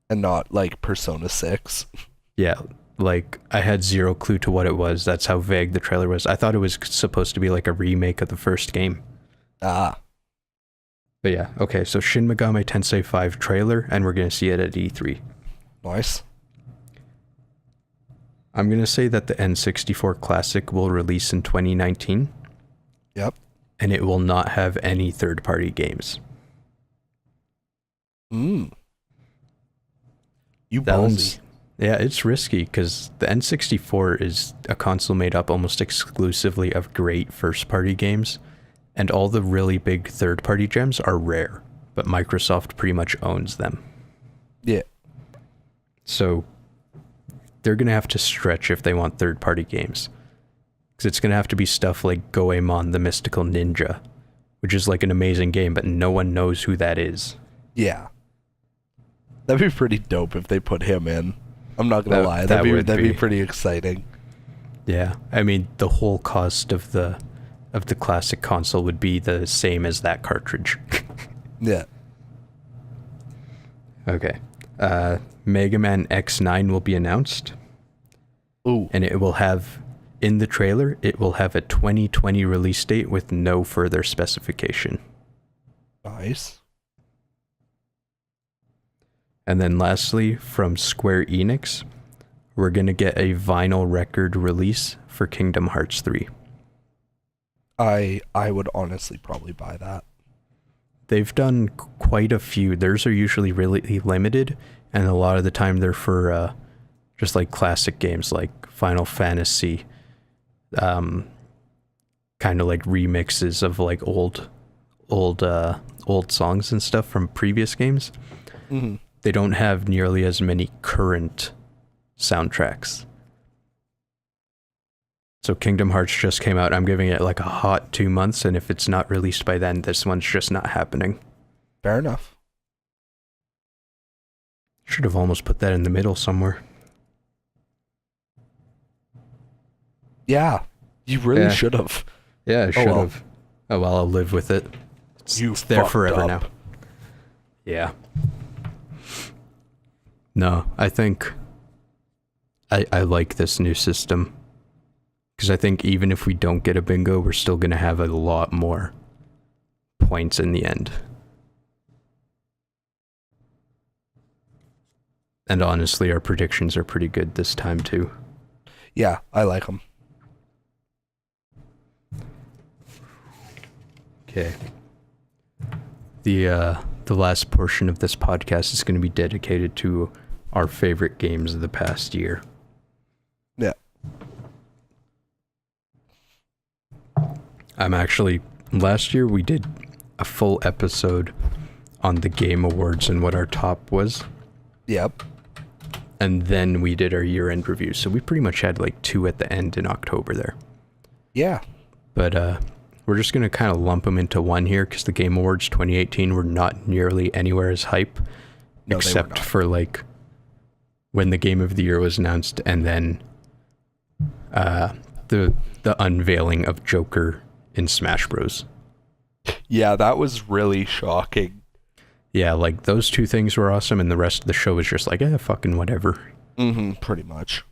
And not like Persona 6. Yeah, like I had zero clue to what it was. That's how vague the trailer was. I thought it was supposed to be like a remake of the first game. Ah. But yeah, okay, so Shin Megami Tensei 5 trailer, and we're going to see it at E3. Nice. I'm going to say that the N64 Classic will release in 2019. Yep. And it will not have any third-party games. You That ballsy. one's, yeah, it's risky because the N64 is a console made up almost exclusively of great first-party games, and all the really big third-party gems are rare, but Microsoft pretty much owns them. Yeah. So they're going to have to stretch if they want third-party games. Because it's going to have to be stuff like Goemon the Mystical Ninja, which is like an amazing game, but no one knows who that is. Yeah. That'd be pretty dope if they put him in. I'm not gonna lie. that would That'd be be. pretty exciting. Yeah, I mean, the whole cost of the classic console would be the same as that cartridge. Yeah. Okay. Mega Man X9 will be announced, Ooh. and it will have, in the trailer, it will have a 2020 release date with no further specification. Nice. And then lastly, from Square Enix, we're going to get a vinyl record release for Kingdom Hearts 3. I would honestly probably buy that. They've done quite a few. Theirs are usually really limited, and a lot of the time they're for just like classic games like Final Fantasy, kind of like remixes of like old songs and stuff from previous games. Mm-hmm. They don't have nearly as many current soundtracks. So Kingdom Hearts just came out. I'm giving it like a hot 2 months, and if it's not released by then, this one's just not happening. Fair enough. Should have almost put that in the middle somewhere. Yeah. You really Yeah. should have. Yeah, I should well. have. Oh well, I'll live with it. It's there fucked forever up. now. Yeah. No, I think I like this new system. Because I think even if we don't get a bingo, we're still going to have a lot more points in the end. And honestly, our predictions are pretty good this time too. Yeah, I like them. Okay. The last portion of this podcast is going to be dedicated to our favorite games of the past year. Yeah. Last year we did a full episode on the Game Awards and what our top was. Yep. And then we did our year-end review. So we pretty much had like 2 at the end in October there. Yeah. But we're just going to kind of lump them into one here because the Game Awards 2018 were not nearly anywhere as hype. No, except they were not. for like when the Game of the Year was announced and then the unveiling of Joker in Smash Bros. Yeah, that was really shocking. Yeah, like those 2 things were awesome and the rest of the show was just like, fucking whatever. Mm-hmm, pretty much.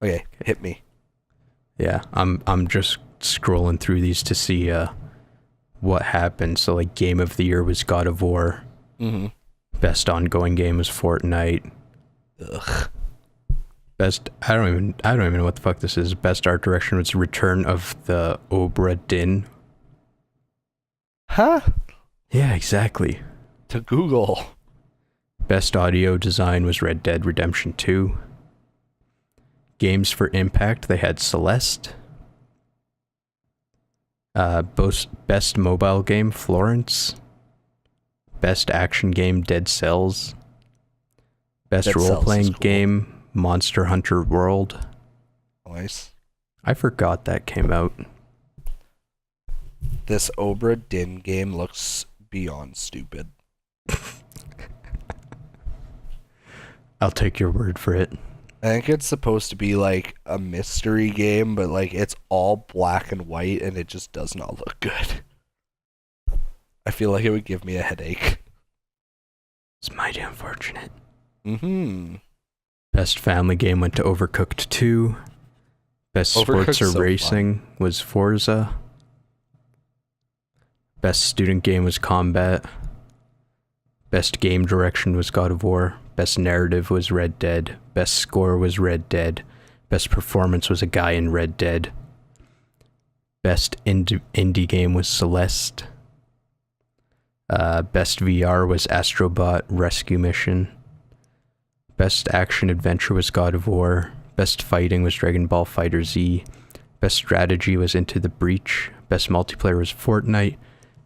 Okay, hit me. Yeah, I'm just scrolling through these to see what happened. So like Game of the Year was God of War. Mm-hmm. Best ongoing game was Fortnite. Ugh. Best I don't even know what the fuck this is. Best art direction was Return of the Obra Dinn. Huh? Yeah, exactly. To Google. Best audio design was Red Dead Redemption 2. Games for Impact, they had Celeste. Best mobile game, Florence. Best action game, Dead Cells. Best Dead Cells role-playing is cool. game, Monster Hunter World. Nice. I forgot that came out. This Obra Dinn game looks beyond stupid. I'll take your word for it. I think it's supposed to be like a mystery game, but like it's all black and white and it just does not look good. I feel like it would give me a headache. It's mighty unfortunate. Mm-hmm. Best family game went to Overcooked 2. Best sports Overcooked's or so racing was Forza. Best student game was Combat. Best game direction was God of War. Best narrative was Red Dead. Best score was Red Dead. Best performance was a guy in Red Dead. Best indie game was Celeste. Best VR was Astrobot Rescue Mission. Best action adventure was God of War. Best fighting was Dragon Ball Fighter Z. Best strategy was Into the Breach. Best multiplayer was Fortnite.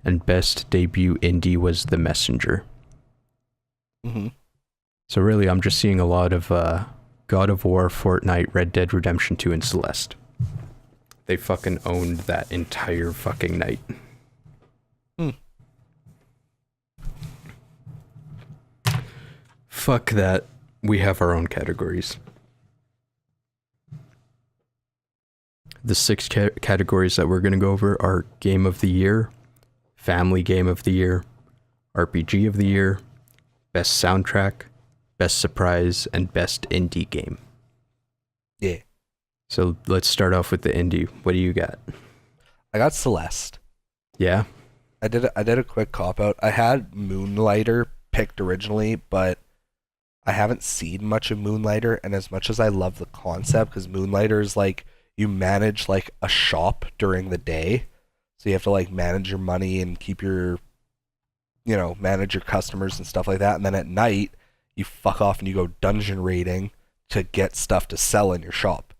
And best debut indie was The Messenger. Mm-hmm. So really, I'm just seeing a lot of God of War, Fortnite, Red Dead Redemption 2, and Celeste. They fucking owned that entire fucking night. Fuck that. We have our own categories. The 6 categories that we're going to go over are Game of the Year, Family Game of the Year, RPG of the Year, Best Soundtrack, Best Surprise, and Best Indie Game. Yeah. So let's start off with the indie. What do you got? I got Celeste. Yeah? I did a quick cop-out. I had Moonlighter picked originally, but I haven't seen much of Moonlighter, and as much as I love the concept, because Moonlighter is like, you manage like a shop during the day, so you have to like manage your money and keep your, manage your customers and stuff like that, and then at night, you fuck off and you go dungeon raiding to get stuff to sell in your shop.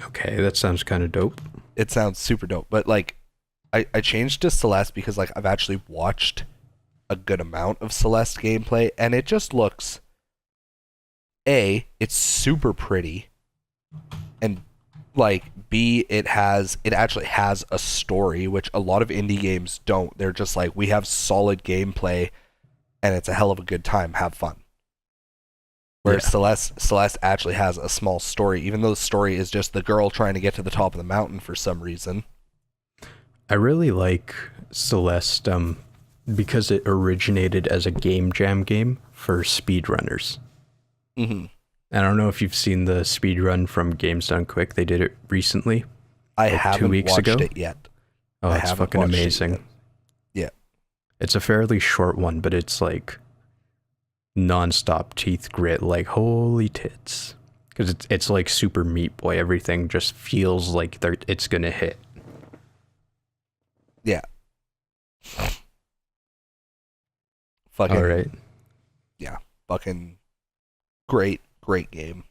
Okay, that sounds kind of dope. It sounds super dope, but like, I changed to Celeste because like I've actually watched a good amount of Celeste gameplay, and it just looks, it's super pretty, and like B, it actually has a story, which a lot of indie games don't. They're just like, we have solid gameplay and it's a hell of a good time, have fun. Whereas Celeste actually has a small story, even though the story is just the girl trying to get to the top of the mountain for some reason. I really like Celeste because it originated as a game jam game for speedrunners. Mm-hmm. I don't know if you've seen the speedrun from Games Done Quick. They did it recently. I like haven't 2 weeks watched ago. it yet. Oh, it's fucking amazing. Yeah. It's a fairly short one, but it's like non-stop teeth grit, like holy tits. Because it's like Super Meat Boy. Everything just feels like it's going to hit. Yeah. Fucking. All right. Yeah. Fucking great game.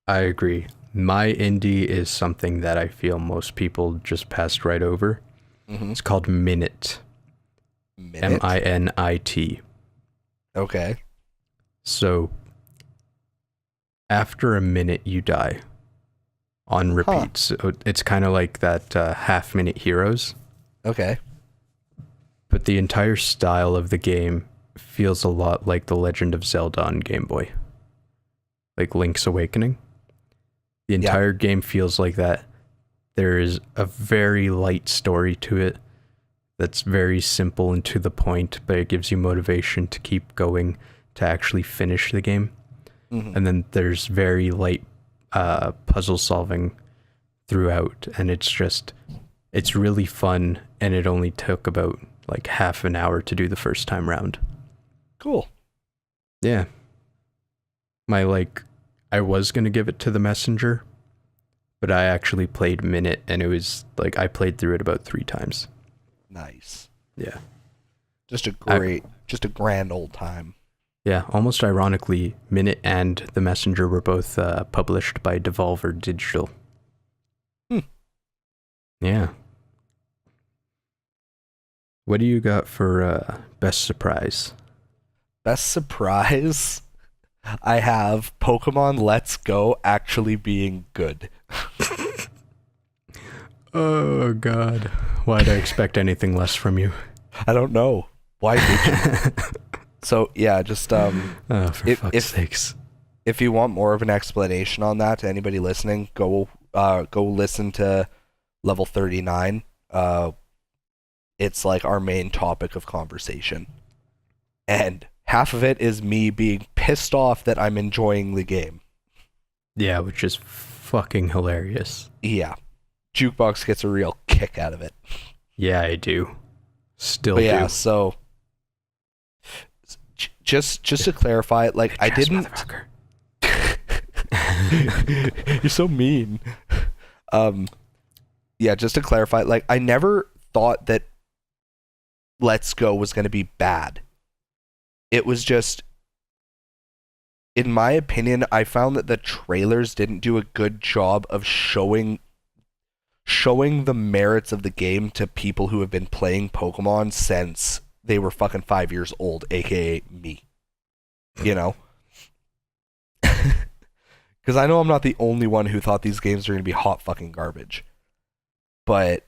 I agree. My indie is something that I feel most people just passed right over. Mm-hmm. It's called Minute. Minute? MINIT. Okay. So, after a minute, you die. On repeat. Huh. So it's kind of like that half-minute Heroes. Okay. But the entire style of the game feels a lot like The Legend of Zelda on Game Boy. Like Link's Awakening. The entire game feels like that. There is a very light story to it that's very simple and to the point, but it gives you motivation to keep going to actually finish the game. Mm-hmm. And then there's very light puzzle solving throughout, and it's really fun, and it only took about like half an hour to do the first time round. Cool. Yeah. I was going to give it to The Messenger, but I actually played Minute, and it was like I played through it about 3 times. Nice. Yeah. Just a grand old time. Yeah, almost ironically, Minute and The Messenger were both published by Devolver Digital. Yeah. What do you got for Best Surprise? Best Surprise? I have Pokemon Let's Go actually being good. Oh, God. Why'd I expect anything less from you? I don't know. Why did you? So, yeah, just... for fuck's sakes. If you want more of an explanation on that, to anybody listening, go listen to Level 39. It's like our main topic of conversation. And half of it is me being pissed off that I'm enjoying the game. Yeah, which is fucking hilarious. Yeah. Jukebox gets a real kick out of it. Yeah, I do. Still But yeah, do. so just to clarify, like I Yes, didn't. motherfucker. You're so mean. Yeah, just to clarify, like I never thought that Let's Go was going to be bad. It was just, in my opinion, I found that the trailers didn't do a good job of showing the merits of the game to people who have been playing Pokemon since they were fucking 5 years old, aka me. You know? Because I know I'm not the only one who thought these games are going to be hot fucking garbage. But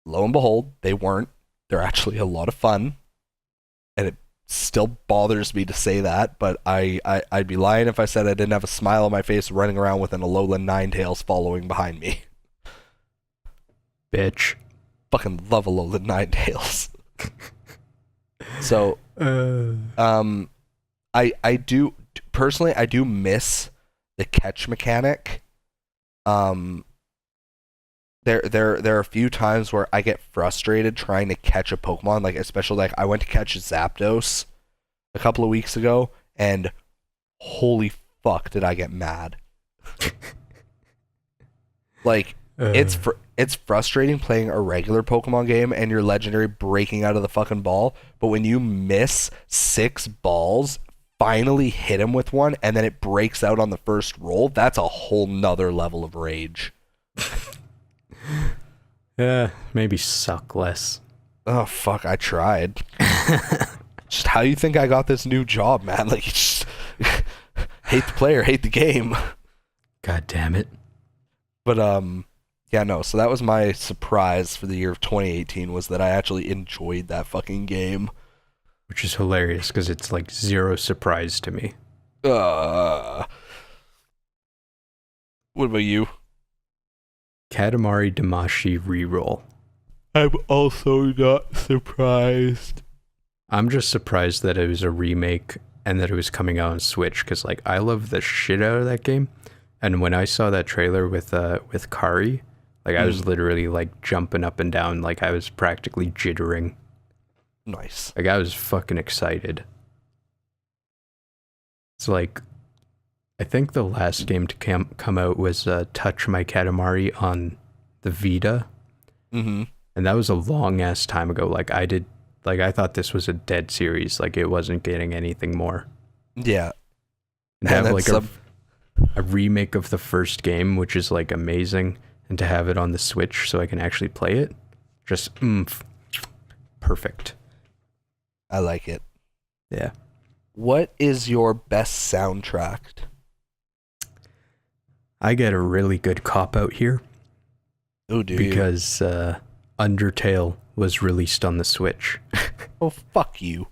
lo and behold, they weren't. They're actually a lot of fun. And it still bothers me to say that, but I'd be lying if I said I didn't have a smile on my face running around with an Alolan Ninetales following behind me. Bitch. Fucking love Alolan Ninetales. So, I do personally, I do miss the catch mechanic. There are a few times where I get frustrated trying to catch a Pokemon, like especially like I went to catch Zapdos a couple of weeks ago, and holy fuck did I get mad. Like it's frustrating playing a regular Pokemon game and your legendary breaking out of the fucking ball, but when you miss 6 balls, finally hit him with one, and then it breaks out on the first roll, that's a whole nother level of rage. Yeah, maybe suck less. Oh fuck, I tried. Just how you think I got this new job, man? Like, you just hate the player, hate the game. God damn it. But yeah, no. So that was my surprise for the year of 2018, was that I actually enjoyed that fucking game. Which is hilarious because it's like zero surprise to me. What about you? Katamari Damacy reroll. I'm also not surprised. I'm just surprised that it was a remake and that it was coming out on Switch because like I love the shit out of that game. And when I saw that trailer with Kari, like I was literally like jumping up and down, like I was practically jittering. Nice. Like I was fucking excited. It's like I think the last game to come out was Touch My Katamari on the Vita. Mm-hmm. And that was a long ass time ago. Like I thought this was a dead series. Like it wasn't getting anything more. Yeah. And have like a remake of the first game, which is like amazing, and to have it on the Switch so I can actually play it, just perfect. I like it. Yeah. What is your best soundtrack? I get a really good cop out here. Oh, dude. Because Undertale was released on the Switch. Oh, fuck you.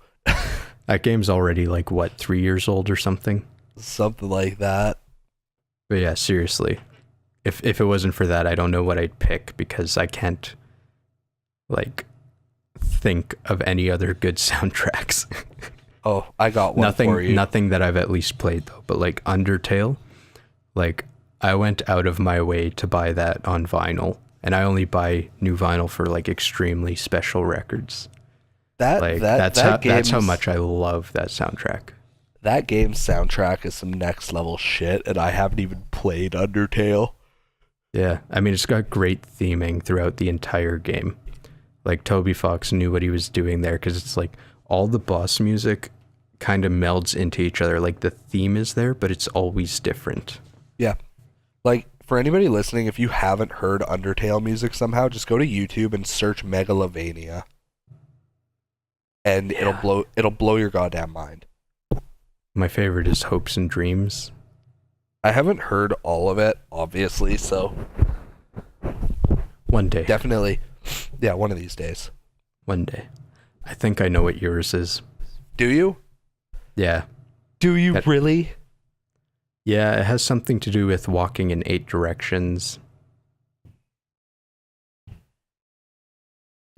That game's already like what, 3 years old or something? Something like that. But yeah, seriously. If it wasn't for that, I don't know what I'd pick because I can't like think of any other good soundtracks. Oh, I got one for you. Nothing that I've at least played though, but like Undertale, like I went out of my way to buy that on vinyl, and I only buy new vinyl for like extremely special records. That's how much I love that soundtrack. That game's soundtrack is some next level shit, and I haven't even played Undertale. Yeah, I mean it's got great theming throughout the entire game. Like Toby Fox knew what he was doing there because it's like all the boss music kind of melds into each other. Like the theme is there, but it's always different. Yeah. Like, for anybody listening, if you haven't heard Undertale music somehow, just go to YouTube and search Megalovania. And it'll blow your goddamn mind. My favorite is Hopes and Dreams. I haven't heard all of it, obviously, so One day. definitely, yeah, one of these days. One day. I think I know what yours is. Do you? Yeah. Do you really? Yeah, it has something to do with walking in 8 directions.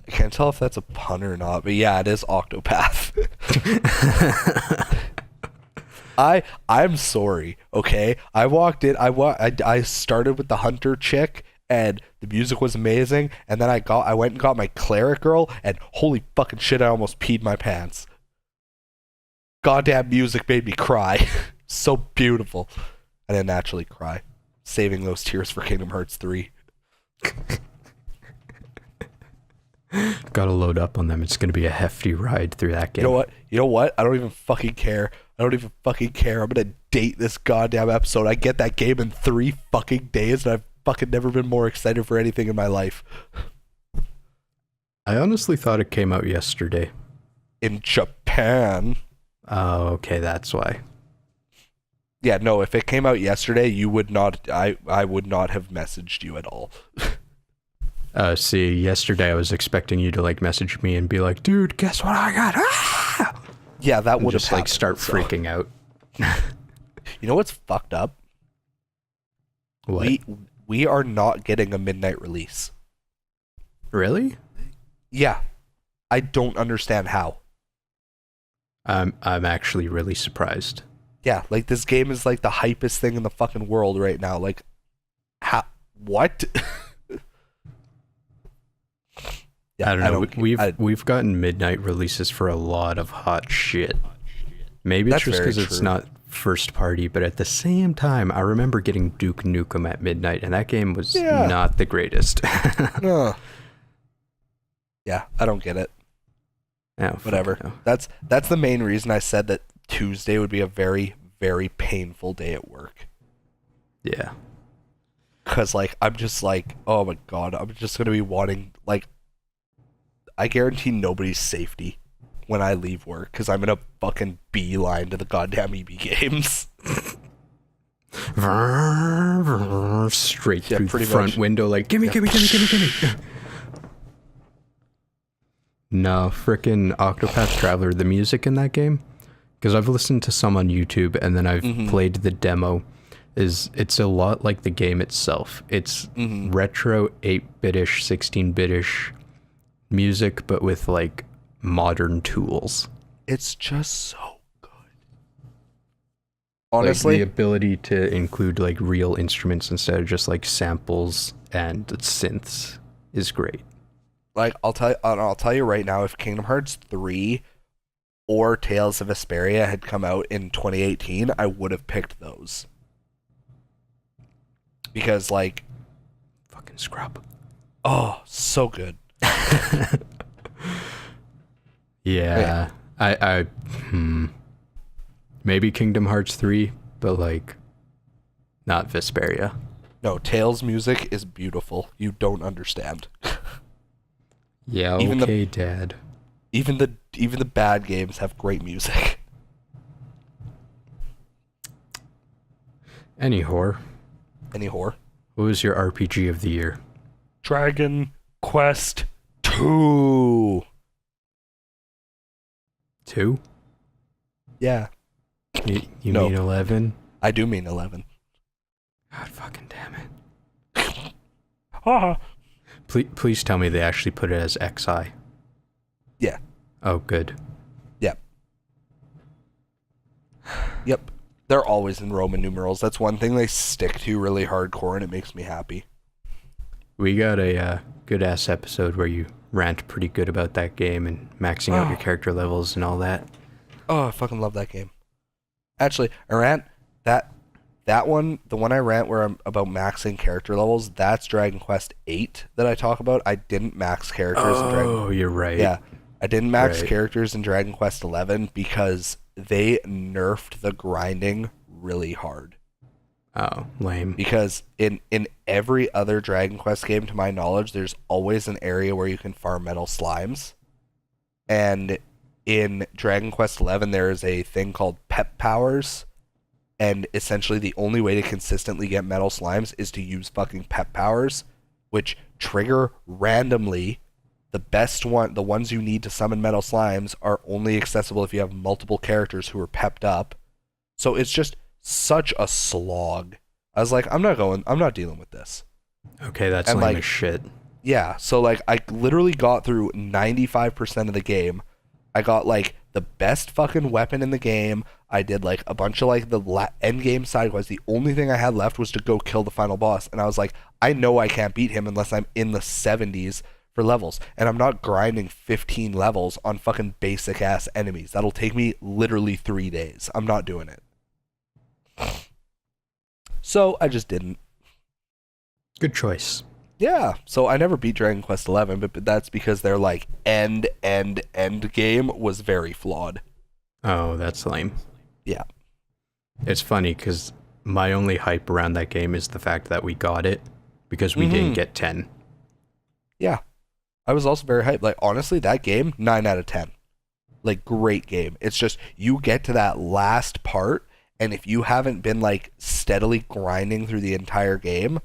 I can't tell if that's a pun or not, but yeah, it is Octopath. I'm sorry, okay? I walked in, I started with the hunter chick, and the music was amazing. And then I went and got my cleric girl, and holy fucking shit, I almost peed my pants. Goddamn music made me cry. So beautiful. I didn't actually cry. Saving those tears for Kingdom Hearts 3. Gotta load up on them. It's gonna be a hefty ride through that game. You know what? I don't even fucking care. I'm gonna date this goddamn episode. I get that game in 3 fucking days, and I've fucking never been more excited for anything in my life. I honestly thought it came out yesterday. In Japan. Oh, okay, that's why. Yeah, no, if it came out yesterday, you would not, I would not have messaged you at all. See, yesterday I was expecting you to like message me and be like, dude, guess what I got? Ah! Yeah, that would just have like start freaking out. You know what's fucked up? What? We are not getting a midnight release. Really? Yeah. I don't understand how. I'm actually really surprised. Yeah, like this game is like the hypest thing in the fucking world right now. Like, how? What? Yeah, I don't know. We've gotten midnight releases for a lot of hot shit. Maybe it's just because it's not first party, but at the same time, I remember getting Duke Nukem at midnight, and that game was not the greatest. Yeah, I don't get it. Oh, whatever. No. That's the main reason I said that Tuesday would be a very, very painful day at work. Yeah. Because, like, I'm just like, oh my god, I'm just going to be wanting, like, I guarantee nobody's safety when I leave work, because I'm going to fucking beeline to the goddamn EB games. Straight through the front window, like, gimme. No, frickin' Octopath Traveler, the music in that game, because I've listened to some on YouTube and then I've played the demo, it's a lot like the game itself. It's retro 8-bit-ish, 16-bit-ish music, but with like modern tools. It's just so good. Honestly, like, the ability to include like real instruments instead of just like samples and synths is great. Like, I'll tell you right now, if Kingdom Hearts 3 or Tales of Vesperia had come out in 2018, I would have picked those. Because, like, fucking scrub. Oh, so good. Yeah. I maybe Kingdom Hearts 3, but like not Vesperia. No, Tales music is beautiful. You don't understand. Yeah, okay, Dad. Even the bad games have great music. Any whore. What was your RPG of the year? Dragon Quest 2. 2? Yeah. You mean 11? I do mean 11. God fucking damn it. Haha. Please tell me they actually put it as XI. Yeah. Oh, good. Yep. They're always in Roman numerals. That's one thing they stick to really hardcore, and it makes me happy. We got a good-ass episode where you rant pretty good about that game and maxing out your character levels and all that. Oh, I fucking love that game. Actually, I rant that one, the one I rant where I'm about maxing character levels, that's Dragon Quest 8 that I talk about. I didn't max characters in Dragon. Oh, you're right. Yeah. I didn't max characters in Dragon Quest 11 because they nerfed the grinding really hard. Oh, lame. Because in every other Dragon Quest game, to my knowledge, there's always an area where you can farm metal slimes. And in Dragon Quest 11, there is a thing called pep powers. And essentially the only way to consistently get metal slimes is to use fucking pep powers, which trigger randomly. The ones you need to summon metal slimes are only accessible if you have multiple characters who are pepped up. So it's just such a slog. I was like, I'm not dealing with this. Okay, that's lame as shit. Yeah, so like I literally got through 95% of the game. I got like the best fucking weapon in the game. I did like a bunch of like the end game side quests. The only thing I had left was to go kill the final boss, and I was like, I know I can't beat him unless I'm in the 70s for levels, and I'm not grinding 15 levels on fucking basic ass enemies. That'll take me literally 3 days. I'm not doing it. So I just didn't. Good choice. Yeah, so I never beat Dragon Quest XI, but that's because their like end game was very flawed. Oh, that's lame. Yeah. It's funny because my only hype around that game is the fact that we got it because we didn't get 10. Yeah. I was also very hyped. Like, honestly, that game, 9 out of 10. Like, great game. It's just, you get to that last part, and if you haven't been, like, steadily grinding through the entire game,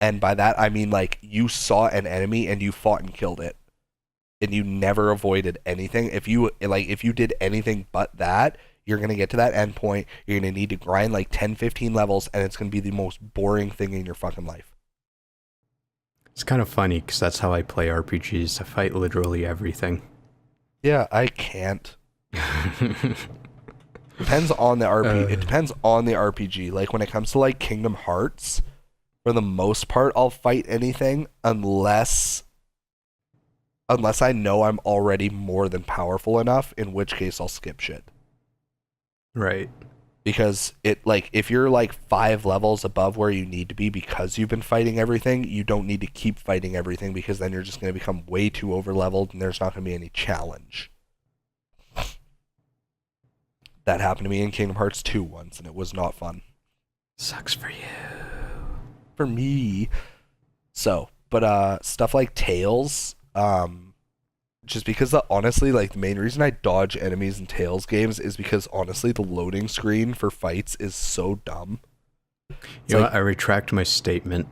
and by that, I mean, like, you saw an enemy and you fought and killed it, and you never avoided anything. If you did anything but that, you're going to get to that end point, you're going to need to grind, like, 10, 15 levels, and it's going to be the most boring thing in your fucking life. It's kind of funny because that's how I play RPGs. I fight literally everything. Yeah, I can't. Depends on the RPG. It depends on the RPG. Like, when it comes to, like, Kingdom Hearts, for the most part, I'll fight anything unless I know I'm already more than powerful enough, in which case I'll skip shit. Right. Because if you're like 5 levels above where you need to be because you've been fighting everything, you don't need to keep fighting everything, because then you're just going to become way too over leveled and there's not going to be any challenge. That happened to me in Kingdom Hearts 2 once, and it was not fun. Sucks for you. For me. So, but stuff like Tails, just because honestly, like, the main reason I dodge enemies in Tails games is because honestly the loading screen for fights is so dumb. You know what? I retract my statement.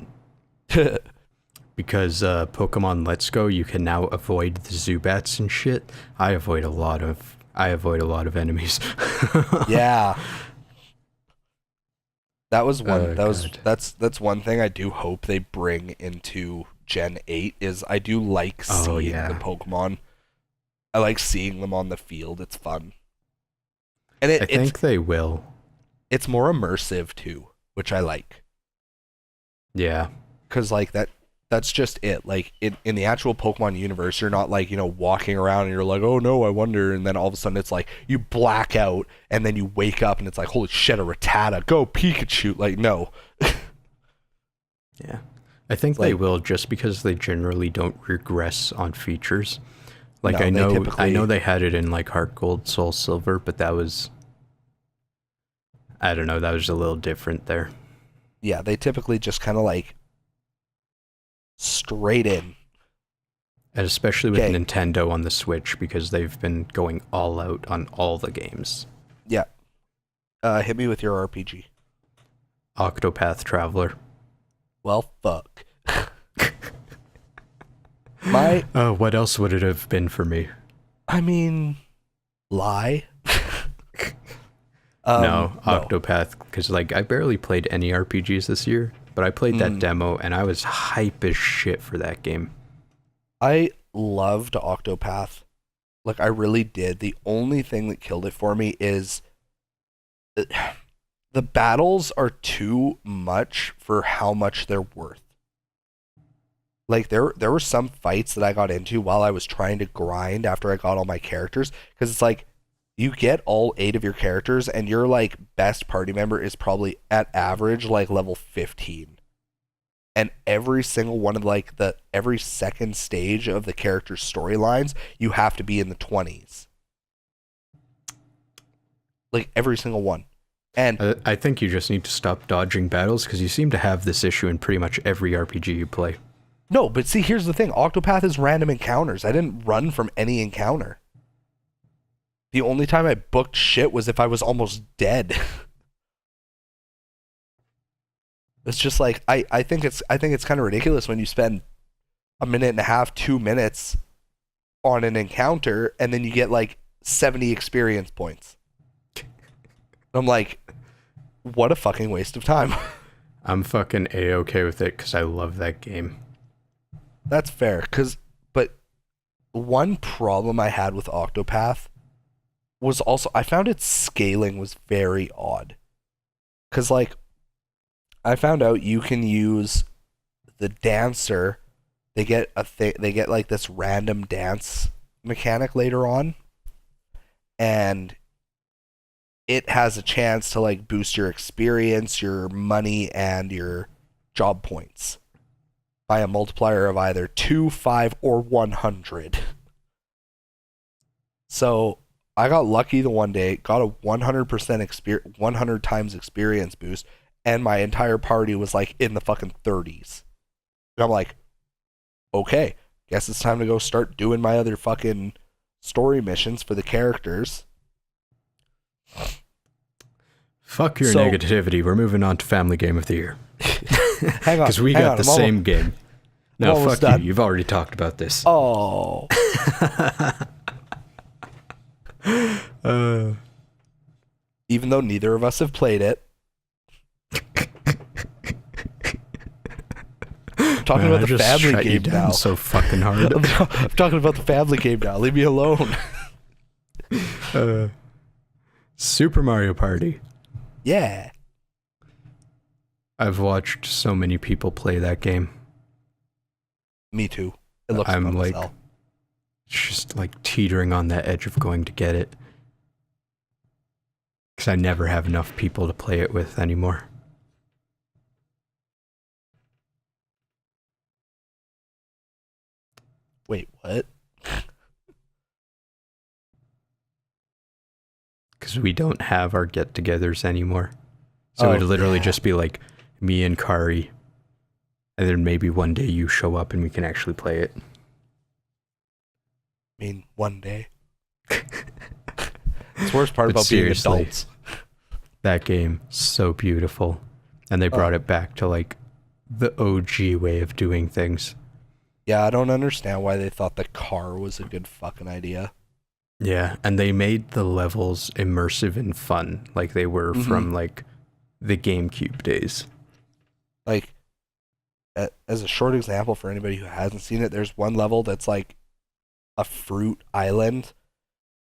Because Pokemon Let's Go, you can now avoid the Zubats and shit. I avoid a lot of enemies. Yeah. That was one. Oh, That's one thing I do hope they bring into Gen 8 is I do like seeing the Pokemon. I like seeing them on the field. It's fun. And I think they will. It's more immersive too, which I like. Yeah. Cuz like that's just it. Like in the actual Pokemon universe, you're not like, walking around and you're like, "Oh no, I wonder," and then all of a sudden it's like you black out and then you wake up and it's like, "Holy shit, a Rattata, go Pikachu." Like, no. Yeah. I think they will, just because they generally don't regress on features. Like, no, I know they had it in like Heart Gold, Soul Silver, but that was, I don't know, that was a little different there. Yeah, they typically just kind of like straight in. And especially with Nintendo on the Switch, because they've been going all out on all the games. Yeah. Hit me with your RPG. Octopath Traveler. Well, fuck. What else would it have been for me? I mean, lie. No, Octopath, because like I barely played any RPGs this year, but I played that demo and I was hype as shit for that game. I loved Octopath. Like, I really did. The only thing that killed it for me is the battles are too much for how much they're worth. Like, there were some fights that I got into while I was trying to grind after I got all my characters, because it's like, you get all 8 of your characters, and your, like, best party member is probably, at average, like, level 15. And every single one of, like, every second stage of the character's storylines, you have to be in the 20s. Like, every single one. And I think you just need to stop dodging battles, because you seem to have this issue in pretty much every RPG you play. No, but see, here's the thing. Octopath is random encounters. I didn't run from any encounter. The only time I booked shit was if I was almost dead. It's just like, I think it's kind of ridiculous when you spend a minute and a half, 2 minutes on an encounter, and then you get like 70 experience points. I'm like, what a fucking waste of time. I'm fucking A-okay with it because I love that game. That's fair, but one problem I had with Octopath was also I found its scaling was very odd. Cause like I found out you can use the dancer. They get they get like this random dance mechanic later on, and it has a chance to like boost your experience, your money, and your job points by a multiplier of either 2, 5, or 100. So I got lucky the one day, got a 100% 100 times experience boost, and my entire party was like in the fucking 30s. And I'm like, okay, guess it's time to go start doing my other fucking story missions for the characters. Fuck your negativity. We're moving on to Family Game of the Year. Hang on. Because we got the same game. No, fuck done. you. You've already talked about this. Oh. Even though neither of us have played it. I'm talking about the family game now. So fucking hard. I'm talking about the family game now. Leave me alone. Super Mario Party. Yeah. I've watched so many people play that game. Me too. It looks fun as hell. Just like teetering on that edge of going to get it. Because I never have enough people to play it with anymore. Wait, what? Because we don't have our get-togethers anymore. So it'd literally just be like me and Kari, and then maybe one day you show up and we can actually play it. I mean, one day. It's the worst part about being adults. That game, so beautiful. And they brought it back to like the OG way of doing things. Yeah, I don't understand why they thought the car was a good fucking idea. Yeah, and they made the levels immersive and fun, like they were from like the GameCube days. Like, as a short example for anybody who hasn't seen it, there's one level that's like a fruit island,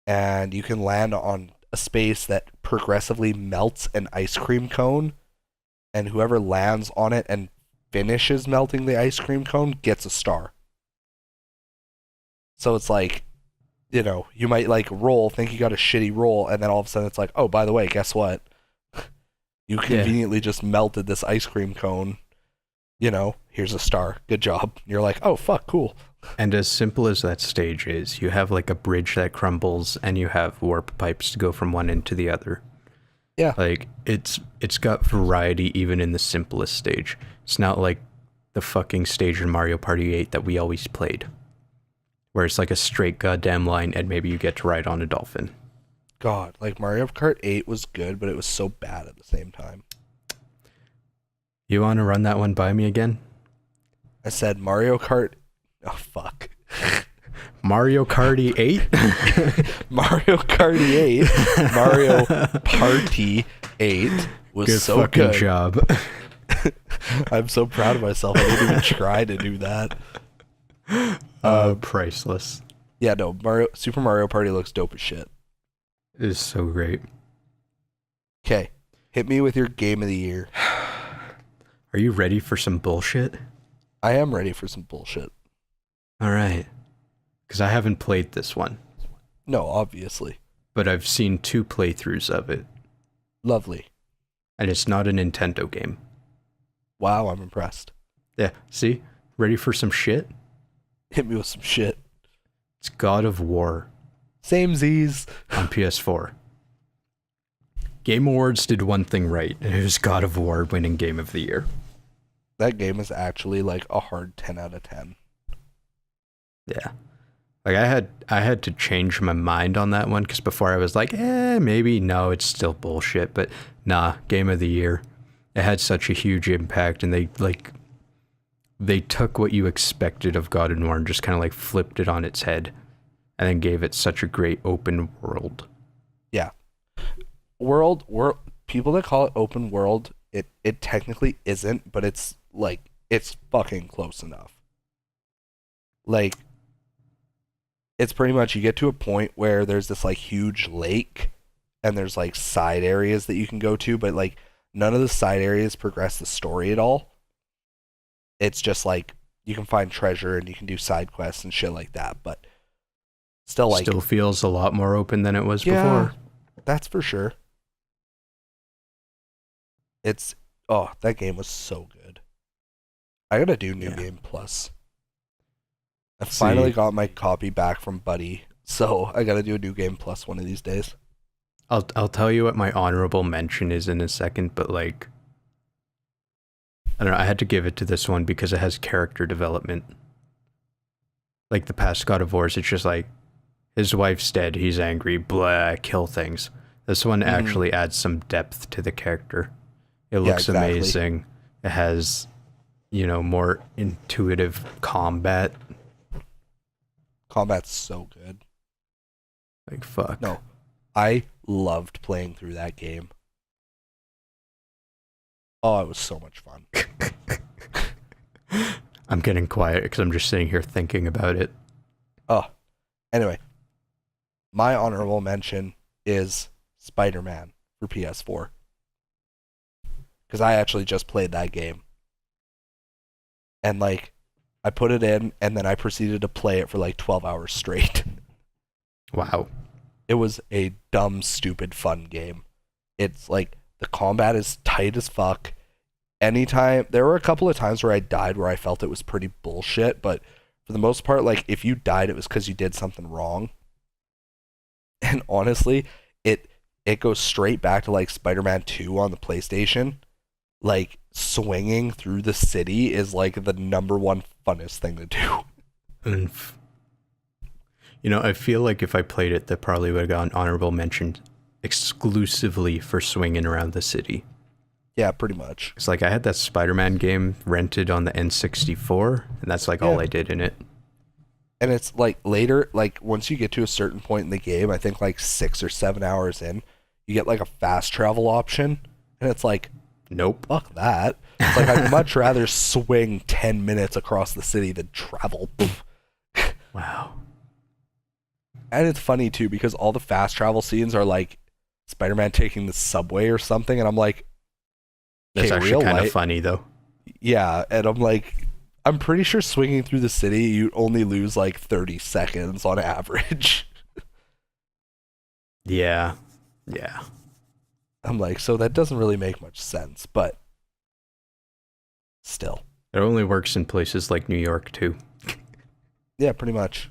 and you can land on a space that progressively melts an ice cream cone, and whoever lands on it and finishes melting the ice cream cone gets a star. So it's like, you know, you might like roll, think you got a shitty roll, and then all of a sudden it's like, oh, by the way, guess what? You conveniently just melted this ice cream cone. You know, here's a star. Good job. You're like, oh, fuck, cool. And as simple as that stage is, you have like a bridge that crumbles and you have warp pipes to go from one end to the other. Yeah. Like, it's got variety even in the simplest stage. It's not like the fucking stage in Mario Party 8 that we always played, where it's like a straight goddamn line and maybe you get to ride on a dolphin. God, like Mario Kart 8 was good, but it was so bad at the same time. You want to run that one by me again? I said Mario Kart... Oh, fuck. Mario Kart 8? Mario Kart 8. Mario Party 8 was good so fucking good. Job. I'm so proud of myself. I didn't even try to do that. Priceless. Yeah, no, Super Mario Party looks dope as shit. It is so great. Okay, hit me with your game of the year. Are you ready for some bullshit? I am ready for some bullshit. All right. Because I haven't played this one. No, obviously. But I've seen 2 playthroughs of it. Lovely. And it's not a Nintendo game. Wow, I'm impressed. Yeah, see? Ready for some shit? Hit me with some shit. It's God of War. Same Z's. On PS4. Game Awards did one thing right, and it was God of War winning Game of the Year. That game is actually like a hard 10 out of 10. Yeah. Like I had to change my mind on that one, because before I was like, maybe, no, it's still bullshit, but nah, Game of the Year. It had such a huge impact, and they took what you expected of God of War and just kind of like flipped it on its head, and then gave it such a great open world. Yeah. World, people that call it open world, it technically isn't, but it's like, it's fucking close enough. Like, it's pretty much you get to a point where there's this like huge lake and there's like side areas that you can go to, but like none of the side areas progress the story at all. It's just like you can find treasure and you can do side quests and shit like that, but still feels a lot more open than it was before. That's for sure. That game was so good. I gotta do New Game Plus. I finally got my copy back from Buddy, so I gotta do a New Game Plus one of these days. I'll tell you what my honorable mention is in a second, but like, I don't know, I had to give it to this one because it has character development. Like the past God of Wars, it's just like, his wife's dead, he's angry, blah, kill things. This one actually adds some depth to the character. It looks amazing. It has, more intuitive combat. Combat's so good. Like, fuck. No, I loved playing through that game. Oh, it was so much fun. I'm getting quiet because I'm just sitting here thinking about it. Oh, anyway. My honorable mention is Spider-Man for PS4. Because I actually just played that game. And like, I put it in and then I proceeded to play it for like 12 hours straight. Wow. It was a dumb, stupid, fun game. It's like, the combat is tight as fuck. There were a couple of times where I died where I felt it was pretty bullshit, but for the most part, like, if you died, it was because you did something wrong. And honestly, it goes straight back to like Spider-Man 2 on the PlayStation. Like, swinging through the city is like the number one funnest thing to do. Oof. I feel like if I played it, that probably would have gotten honorable mention exclusively for swinging around the city. Yeah, pretty much. It's like I had that Spider-Man game rented on the N64, and that's like all I did in it. And it's like later, like once you get to a certain point in the game, I think like 6 or 7 hours in, you get like a fast travel option, and it's like, nope. Fuck that. It's like I'd much rather swing 10 minutes across the city than travel. Wow. And it's funny too, because all the fast travel scenes are like Spider-Man taking the subway or something, and I'm like, that's actually kind of funny though. Yeah, and I'm like, I'm pretty sure swinging through the city, you only lose like 30 seconds on average. Yeah. I'm like, so that doesn't really make much sense, but still. It only works in places like New York too. Yeah, pretty much.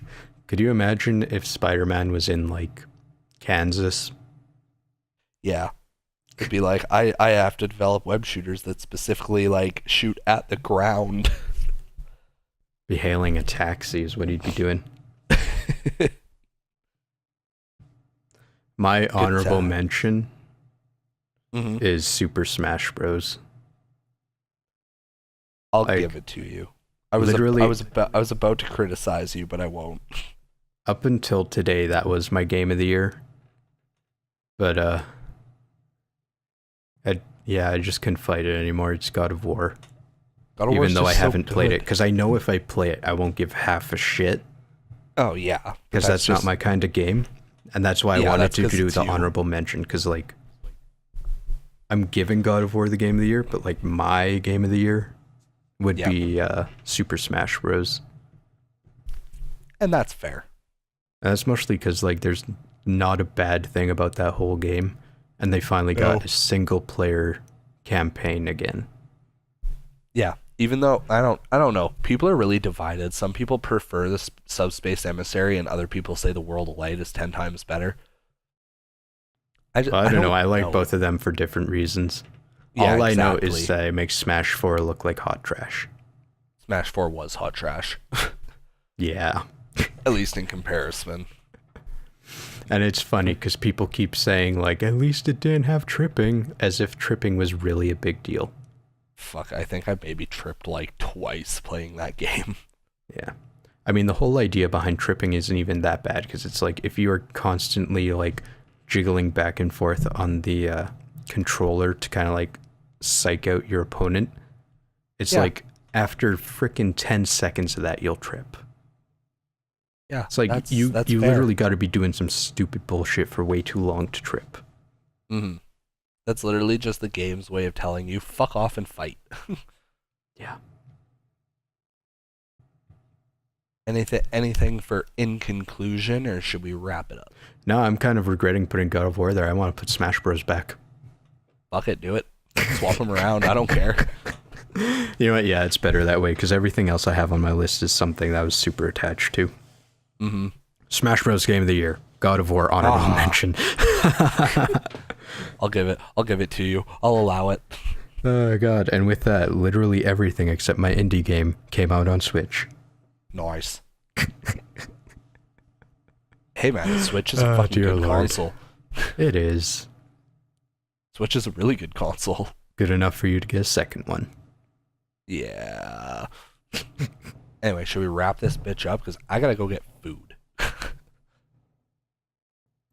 Could you imagine if Spider-Man was in like Kansas? Yeah. It'd be like, I have to develop web shooters that specifically like shoot at the ground. Be hailing a taxi is what he'd be doing. My honorable mention is Super Smash Bros. I'll give it to you. I was about to criticize you, but I won't. Up until today, that was my game of the year. But I just couldn't fight it anymore. It's God of War. Even though I haven't played it, because I know if I play it, I won't give half a shit. Oh yeah, because that's not my kind of game, and that's why I wanted to do the honorable mention. Because like, I'm giving God of War the game of the year, but like my game of the year would be Super Smash Bros. And that's fair. And that's mostly because like there's not a bad thing about that whole game, and they finally got a single player campaign again. Yeah, even though I don't know, people are really divided. Some people prefer the Subspace Emissary, and other people say the World of Light is 10 times better. I don't know. I like both of them for different reasons. Yeah, all I know is that it makes Smash 4 look like hot trash. Smash 4 was hot trash. Yeah. At least in comparison. And it's funny because people keep saying, like, at least it didn't have tripping, as if tripping was really a big deal. Fuck, I think I maybe tripped like twice playing that game. Yeah. I mean, the whole idea behind tripping isn't even that bad, because it's like, if you are constantly, like, jiggling back and forth on the controller to kind of, like, psych out your opponent, it's like, after frickin' 10 seconds of that, you'll trip. Yeah, It's like that's you fair. literally got to be doing some stupid bullshit for way too long to trip. Mm-hmm. That's literally just the game's way of telling you, fuck off and fight. Yeah. Anything for in conclusion, or should we wrap it up? No, I'm kind of regretting putting God of War there. I want to put Smash Bros. Back. Fuck it, do it. Swap them around. I don't care. You know what? Yeah, it's better that way because everything else I have on my list is something that I was super attached to. Mm-hmm. Smash Bros. Game of the Year. God of War honorable mention. I'll give it to you. I'll allow it. Oh god! And with that, literally everything except my indie game came out on Switch. Nice. Hey man, the Switch is a fucking dear good Lord. console. It is Switch is a really good console. good enough for you to get a second one. Yeah. Anyway, should we wrap this bitch up? Because I gotta go get food.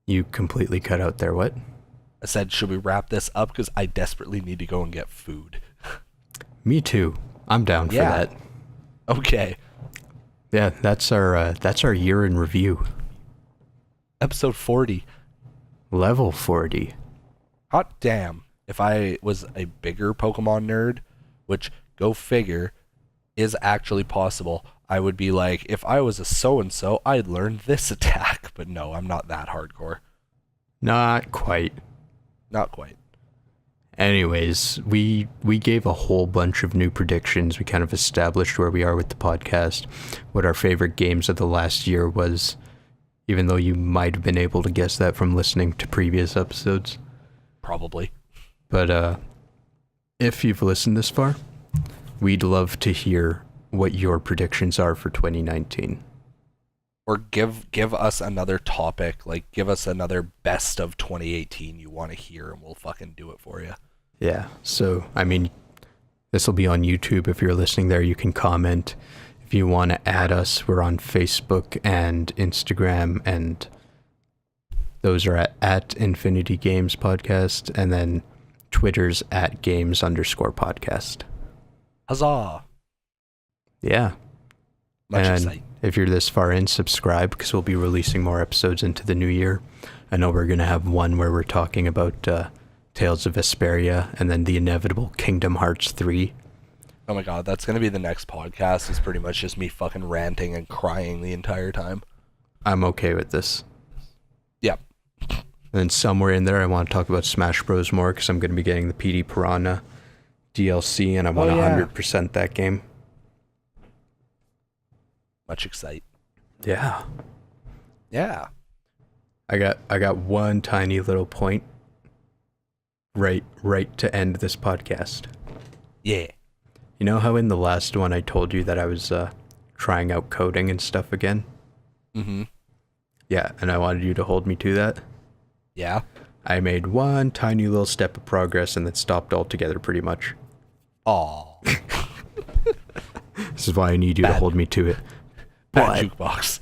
You completely cut out there. What? I said, should we wrap this up? Because I desperately need to go and get food. Me too. I'm down for that. Okay. Yeah, that's our year in review. Episode 40. Level 40. Hot damn. If I was a bigger Pokemon nerd, which, go figure, is actually possible, I would be like, if I was a so-and-so, I'd learn this attack. But no, I'm not that hardcore. Not quite. Not quite. Anyways, we gave a whole bunch of new predictions. We kind of established where we are with the podcast, what our favorite games of the last year was, even though you might have been able to guess that from listening to previous episodes. Probably. But if you've listened this far, we'd love to hear what your predictions are for 2019. Or give us another topic, like give us another best of 2018 you want to hear, and we'll fucking do it for you. Yeah, so, I mean, this will be on YouTube. If you're listening there, you can comment. If you want to add us, we're on Facebook and Instagram, and those are at Infinity Games Podcast, and then Twitter's at Games_podcast. Huzzah! Yeah. Much And exciting. if you're this far in, subscribe, because we'll be releasing more episodes into the new year. I know we're going to have one where we're talking about Tales of Vesperia, and then the inevitable Kingdom Hearts 3. Oh my god, that's gonna be the next podcast. It's pretty much just me fucking ranting and crying the entire time. I'm okay with this. Yep. And then somewhere in there, I want to talk about Smash Bros. More, because I'm going to be getting the PD Piranha DLC, and I want to 100% that game. Much excite. Yeah. Yeah. I got one tiny little point right to end this podcast. Yeah. You know how in the last one I told you that I was trying out coding and stuff again? Mm-hmm. Yeah, and I wanted you to hold me to that. Yeah. I made one tiny little step of progress and then stopped altogether pretty much. Aw. This is why I need you to hold me to it. Bad jukebox.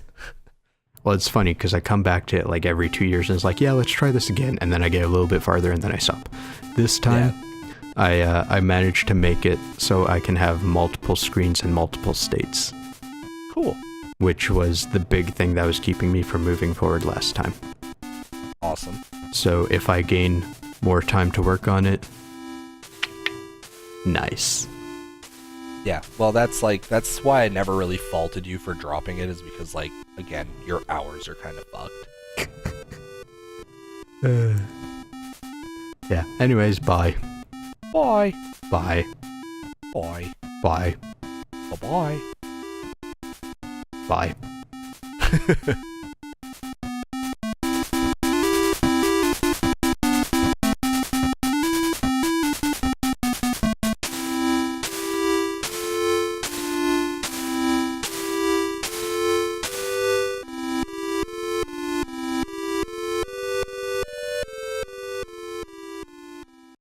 Well, it's funny because I come back to it like every 2 years and it's like, yeah, let's try this again. And then I get a little bit farther and then I stop. This time, I managed to make it so I can have multiple screens and multiple states. Cool. Which was the big thing that was keeping me from moving forward last time. Awesome. So if I gain more time to work on it, nice. Yeah, well, that's why I never really faulted you for dropping it, is because, like, again, your hours are kind of fucked. Yeah, anyways, bye. Bye. Bye. Bye. Bye. Bye-bye. Bye.